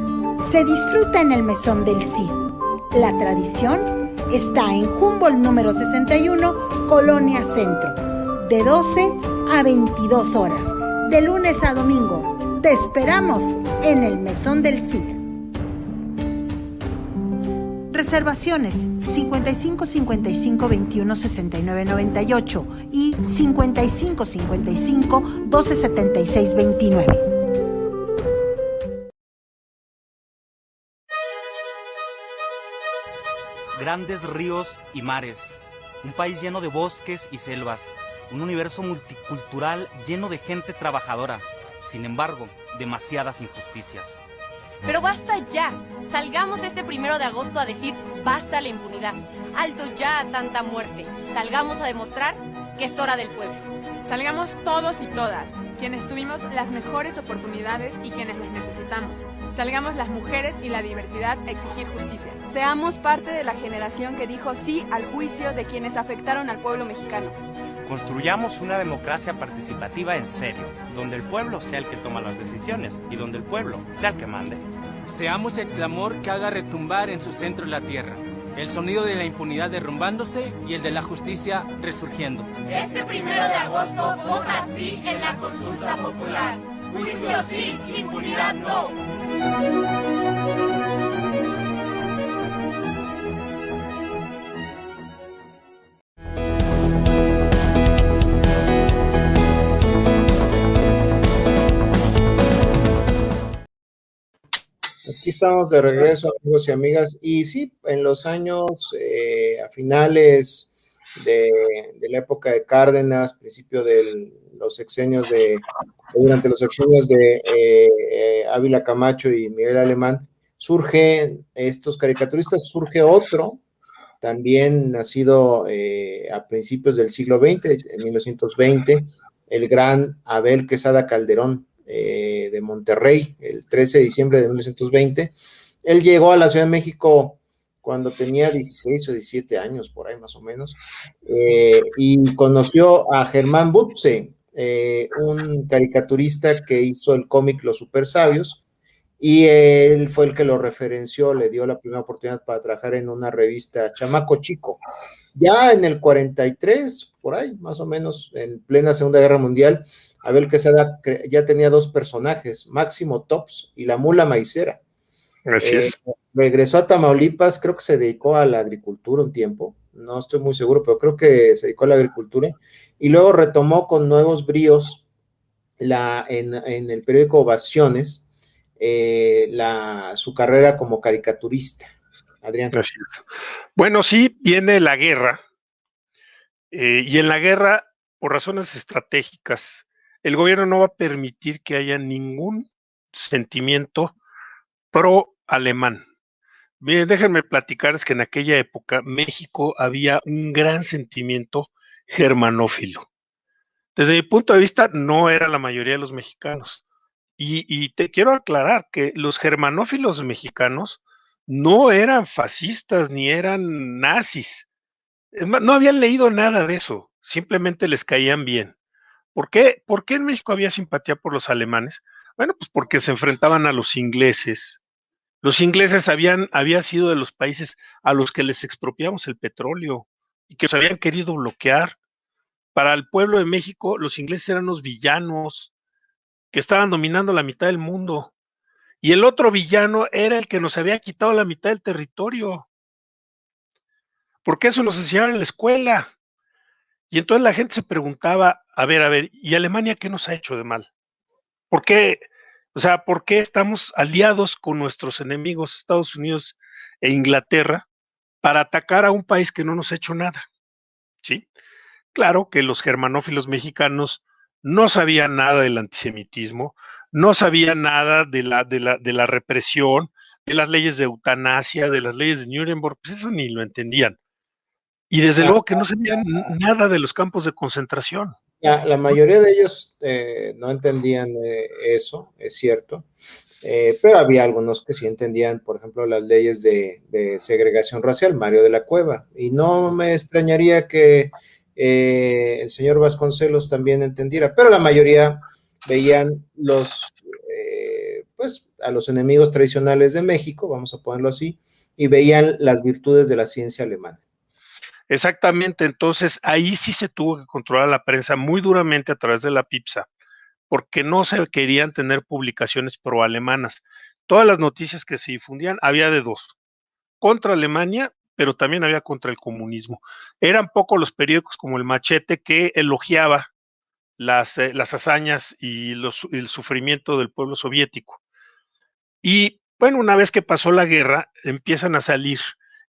se disfruta en el Mesón del Cid. La tradición está en Humboldt número 61, Colonia Centro, de 12 a 22 horas, de lunes a domingo. Te esperamos en el Mesón del Cid. Reservaciones 55 55 21 69 98 y 55 55 12 76 29. Grandes ríos y mares, un país lleno de bosques y selvas, un universo multicultural lleno de gente trabajadora. Sin embargo, demasiadas injusticias. Pero basta ya. Salgamos este 1 de agosto a decir basta a la impunidad. Alto ya a tanta muerte. Salgamos a demostrar que es hora del pueblo. Salgamos todos y todas, quienes tuvimos las mejores oportunidades y quienes les necesitamos. Salgamos las mujeres y la diversidad a exigir justicia. Seamos parte de la generación que dijo sí al juicio de quienes afectaron al pueblo mexicano. Construyamos una democracia participativa en serio, donde el pueblo sea el que toma las decisiones y donde el pueblo sea el que mande. Seamos el clamor que haga retumbar en su centro la tierra, el sonido de la impunidad derrumbándose y el de la justicia resurgiendo. Este 1 de agosto vota sí en la consulta popular. Juicio sí, impunidad no. Aquí estamos de regreso, amigos y amigas, y sí, en los años, a finales de la época de Cárdenas, principio de los sexenios durante los sexenios de Ávila Camacho y Miguel Alemán, surgen estos caricaturistas, surge otro, también nacido a principios del siglo XX, en 1920, el gran Abel Quesada Calderón, de Monterrey, el 13 de diciembre de 1920. Él llegó a la Ciudad de México cuando tenía 16 o 17 años, por ahí más o menos, y conoció a Germán Butze, un caricaturista que hizo el cómic Los Super Sabios, y él fue el que lo referenció, le dio la primera oportunidad para trabajar en una revista Chamaco Chico. Ya en el 43, por ahí, más o menos, en plena Segunda Guerra Mundial, Abel Quesada ya tenía dos personajes, Máximo Tops y la Mula Maicera. Así es. Regresó a Tamaulipas, creo que se dedicó a la agricultura un tiempo, no estoy muy seguro, pero creo que se dedicó a la agricultura, y luego retomó con nuevos bríos en el periódico Ovaciones su carrera como caricaturista. Adrián. Así es. Bueno, sí, viene la guerra, y en la guerra, por razones estratégicas, el gobierno no va a permitir que haya ningún sentimiento pro-alemán. Bien, déjenme platicarles que en aquella época México había un gran sentimiento germanófilo. Desde mi punto de vista, no era la mayoría de los mexicanos. Y te quiero aclarar que los germanófilos mexicanos no eran fascistas ni eran nazis. Es más, no habían leído nada de eso, simplemente les caían bien. ¿Por qué en México había simpatía por los alemanes? Bueno, pues porque se enfrentaban a los ingleses. Los ingleses había sido de los países a los que les expropiamos el petróleo y que los habían querido bloquear. Para el pueblo de México, los ingleses eran los villanos que estaban dominando la mitad del mundo. Y el otro villano era el que nos había quitado la mitad del territorio. Porque eso nos enseñaron en la escuela. Y entonces la gente se preguntaba, a ver, ¿y Alemania qué nos ha hecho de mal? ¿Por qué? O sea, ¿por qué estamos aliados con nuestros enemigos, Estados Unidos e Inglaterra, para atacar a un país que no nos ha hecho nada? ¿Sí? Claro que los germanófilos mexicanos no sabían nada del antisemitismo, no sabían nada de la represión, de las leyes de eutanasia, de las leyes de Nuremberg, pues eso ni lo entendían. Y desde luego que no sabían nada de los campos de concentración. La mayoría de ellos no entendían eso, es cierto, pero había algunos que sí entendían, por ejemplo, las leyes de segregación racial, Mario de la Cueva, y no me extrañaría que el señor Vasconcelos también entendiera, pero la mayoría veían pues a los enemigos tradicionales de México, vamos a ponerlo así, y veían las virtudes de la ciencia alemana. Exactamente, entonces ahí sí se tuvo que controlar la prensa muy duramente a través de la PIPSA, porque no se querían tener publicaciones pro-alemanas. Todas las noticias que se difundían había de dos, contra Alemania, pero también había contra el comunismo. Eran pocos los periódicos como El Machete que elogiaba las hazañas y el sufrimiento del pueblo soviético. Y bueno, una vez que pasó la guerra, empiezan a salir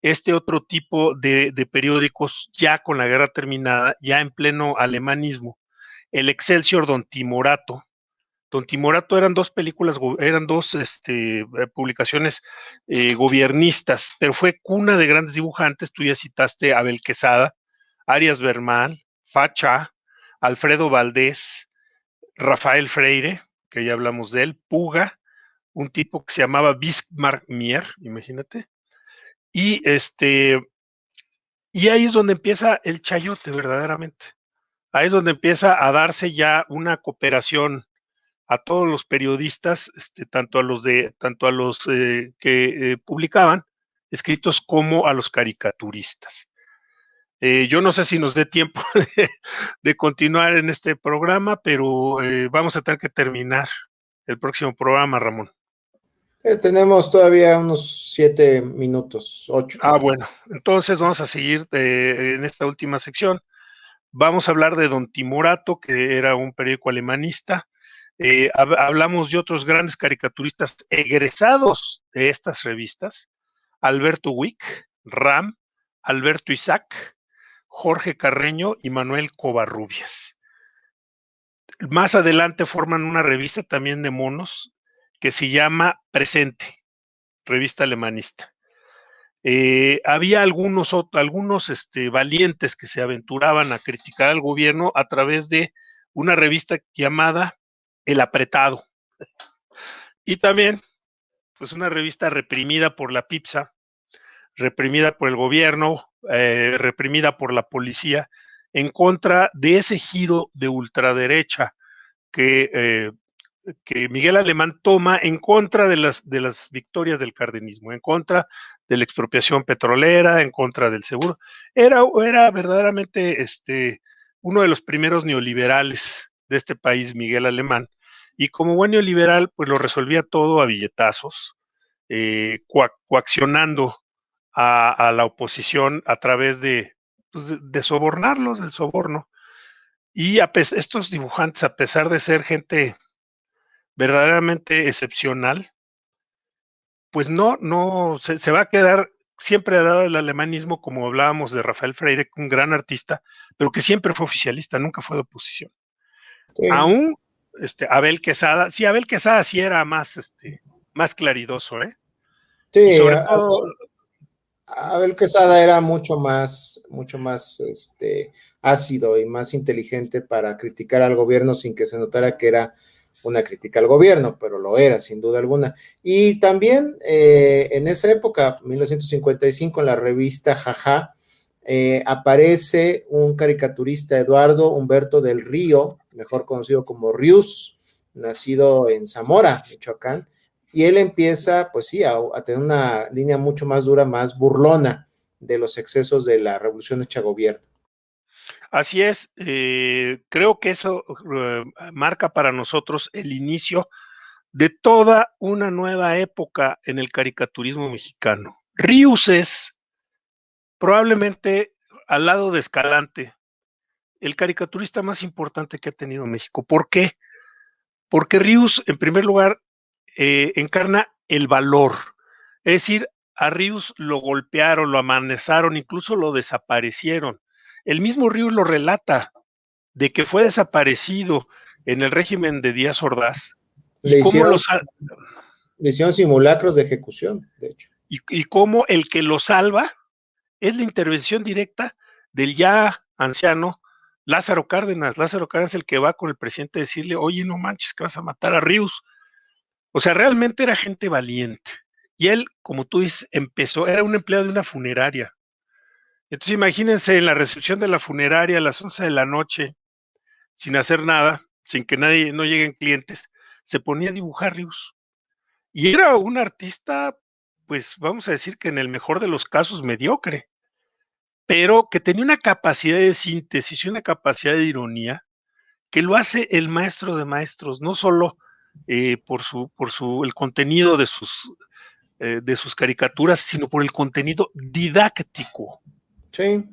este otro tipo de periódicos ya con la guerra terminada, ya en pleno alemanismo. El Excelsior, Don Timorato. Don Timorato eran dos publicaciones gobiernistas, pero fue cuna de grandes dibujantes. Tú ya citaste a Abel Quesada, Arias Bernal, Facha, Alfredo Valdés, Rafael Freire, que ya hablamos de él, Puga, un tipo que se llamaba Bismarck Mier, imagínate, y y ahí es donde empieza el chayote verdaderamente. Ahí es donde empieza a darse ya una cooperación a todos los periodistas, tanto a los que publicaban escritos como a los caricaturistas. Yo no sé si nos dé tiempo de continuar en este programa, pero vamos a tener que terminar el próximo programa, Ramón. Tenemos todavía unos 7 minutos, 8. Bueno, entonces vamos a seguir en esta última sección. Vamos a hablar de Don Timorato, que era un periódico alemanista. Hablamos de otros grandes caricaturistas egresados de estas revistas: Alberto Wick, Ram, Alberto Isaac, Jorge Carreño y Manuel Covarrubias. Más adelante forman una revista también de monos que se llama Presente, revista alemanista. Había algunos valientes que se aventuraban a criticar al gobierno a través de una revista llamada El Apretado. Y también, pues, una revista reprimida por la PIPSA, reprimida por el gobierno, reprimida por la policía, en contra de ese giro de ultraderecha que Miguel Alemán toma en contra de las victorias del cardenismo, en contra de la expropiación petrolera, en contra del seguro. Era verdaderamente uno de los primeros neoliberales de este país, Miguel Alemán, y como buen neoliberal, pues lo resolvía todo a billetazos, coaccionando a la oposición a través de sobornarlos, del soborno. Y estos dibujantes, a pesar de ser gente verdaderamente excepcional, pues no se va a quedar siempre dado el alemanismo, como hablábamos de Rafael Freire, un gran artista, pero que siempre fue oficialista, nunca fue de oposición. Sí. Aún Abel Quesada sí era más claridoso, ¿eh? Sí, y sobre todo, Abel Quesada era mucho más ácido y más inteligente para criticar al gobierno sin que se notara que era una crítica al gobierno, pero lo era, sin duda alguna. Y también en esa época, 1955, en la revista Jaja, aparece un caricaturista, Eduardo Humberto del Río, mejor conocido como Rius, nacido en Zamora, Michoacán, y él empieza, pues sí, a tener una línea mucho más dura, más burlona de los excesos de la revolución hecha gobierno. Así es, creo que eso marca para nosotros el inicio de toda una nueva época en el caricaturismo mexicano. Rius es probablemente, al lado de Escalante, el caricaturista más importante que ha tenido México. ¿Por qué? Porque Rius, en primer lugar, encarna el valor. Es decir, a Rius lo golpearon, lo amenazaron, incluso lo desaparecieron. El mismo Rius lo relata, de que fue desaparecido en el régimen de Díaz Ordaz. Le hicieron simulacros de ejecución, de hecho. Y cómo el que lo salva es la intervención directa del ya anciano Lázaro Cárdenas. Lázaro Cárdenas es el que va con el presidente a decirle: oye, no manches, que vas a matar a Rius. O sea, realmente era gente valiente. Y él, como tú dices, era un empleado de una funeraria. Entonces imagínense, en la recepción de la funeraria a las 11 de la noche, sin hacer nada, sin que no lleguen clientes, se ponía a dibujar Rius. Y era un artista, pues vamos a decir que en el mejor de los casos mediocre, pero que tenía una capacidad de síntesis y una capacidad de ironía que lo hace el maestro de maestros, no solo por el contenido de sus caricaturas, sino por el contenido didáctico. Sí,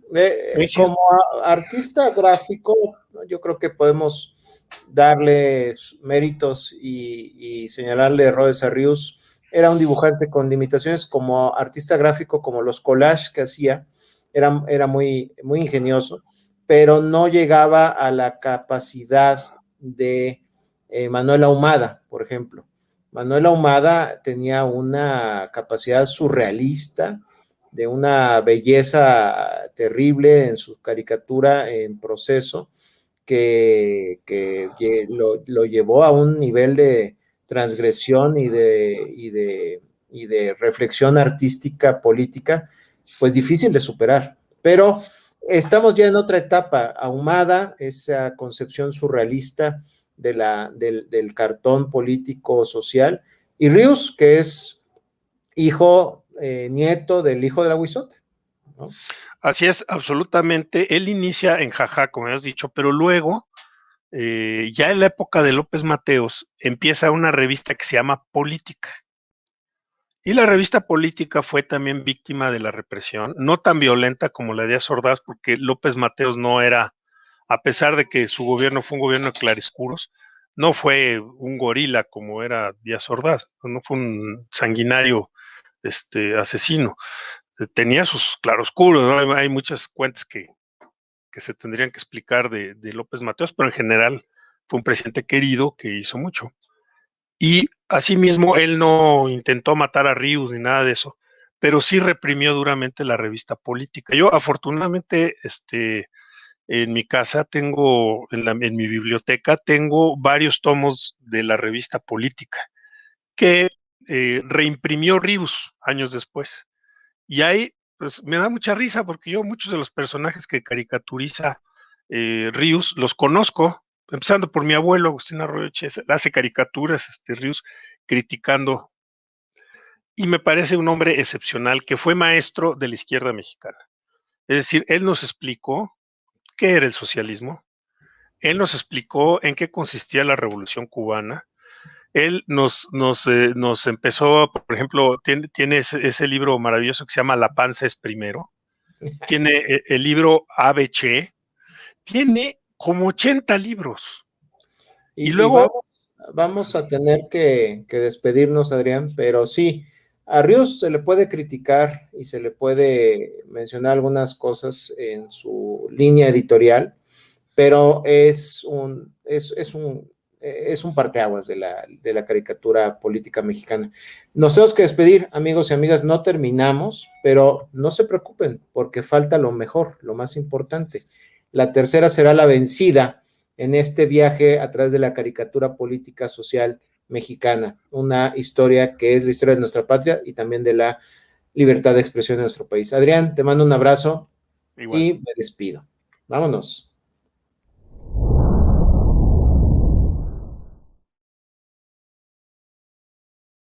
como artista gráfico, yo creo que podemos darle méritos y señalarle errores a Rius. Era un dibujante con limitaciones. Como artista gráfico, como los collages que hacía, era muy, muy ingenioso, pero no llegaba a la capacidad de Manuel Ahumada, por ejemplo. Manuel Ahumada tenía una capacidad surrealista, de una belleza terrible en su caricatura en proceso, que lo llevó a un nivel de transgresión y de reflexión artística, política, pues difícil de superar. Pero estamos ya en otra etapa, ahumada esa concepción surrealista del cartón político social, y Ríos, que es nieto del hijo de la Huizote, ¿no? Así es, absolutamente. Él inicia en Jajá, como has dicho, pero luego, ya en la época de López Mateos, empieza una revista que se llama Política. Y la revista Política fue también víctima de la represión, no tan violenta como la de Díaz Ordaz, porque López Mateos no era, a pesar de que su gobierno fue un gobierno de claroscuros, no fue un gorila como era Díaz Ordaz, no fue un sanguinario asesino. Tenía sus claroscuros, ¿no? Hay muchas cuentas que se tendrían que explicar de López Mateos, pero en general fue un presidente querido que hizo mucho. Y asimismo, él no intentó matar a Ríos ni nada de eso, pero sí reprimió duramente la revista Política. Yo, afortunadamente, en mi casa tengo, en mi biblioteca, tengo varios tomos de la revista Política, que reimprimió Ríos años después. Y ahí, pues, me da mucha risa, porque yo muchos de los personajes que caricaturiza Ríos los conozco, empezando por mi abuelo, Agustín Arroyo Chesa, hace caricaturas, Ríos, criticando, y me parece un hombre excepcional, que fue maestro de la izquierda mexicana. Es decir, él nos explicó qué era el socialismo, él nos explicó en qué consistía la Revolución Cubana, él nos empezó, por ejemplo, tiene ese libro maravilloso que se llama La panza es primero, tiene el libro ABC, tiene como 80 libros. Y luego... vamos a tener que despedirnos, Adrián, pero sí, a Ríos se le puede criticar y se le puede mencionar algunas cosas en su línea editorial, pero es un parteaguas de la caricatura política mexicana. Nos tenemos que despedir, amigos y amigas, no terminamos, pero no se preocupen, porque falta lo mejor, lo más importante. La tercera será la vencida en este viaje a través de la caricatura política social mexicana, una historia que es la historia de nuestra patria y también de la libertad de expresión de nuestro país. Adrián, te mando un abrazo. Igual. Y me despido. Vámonos.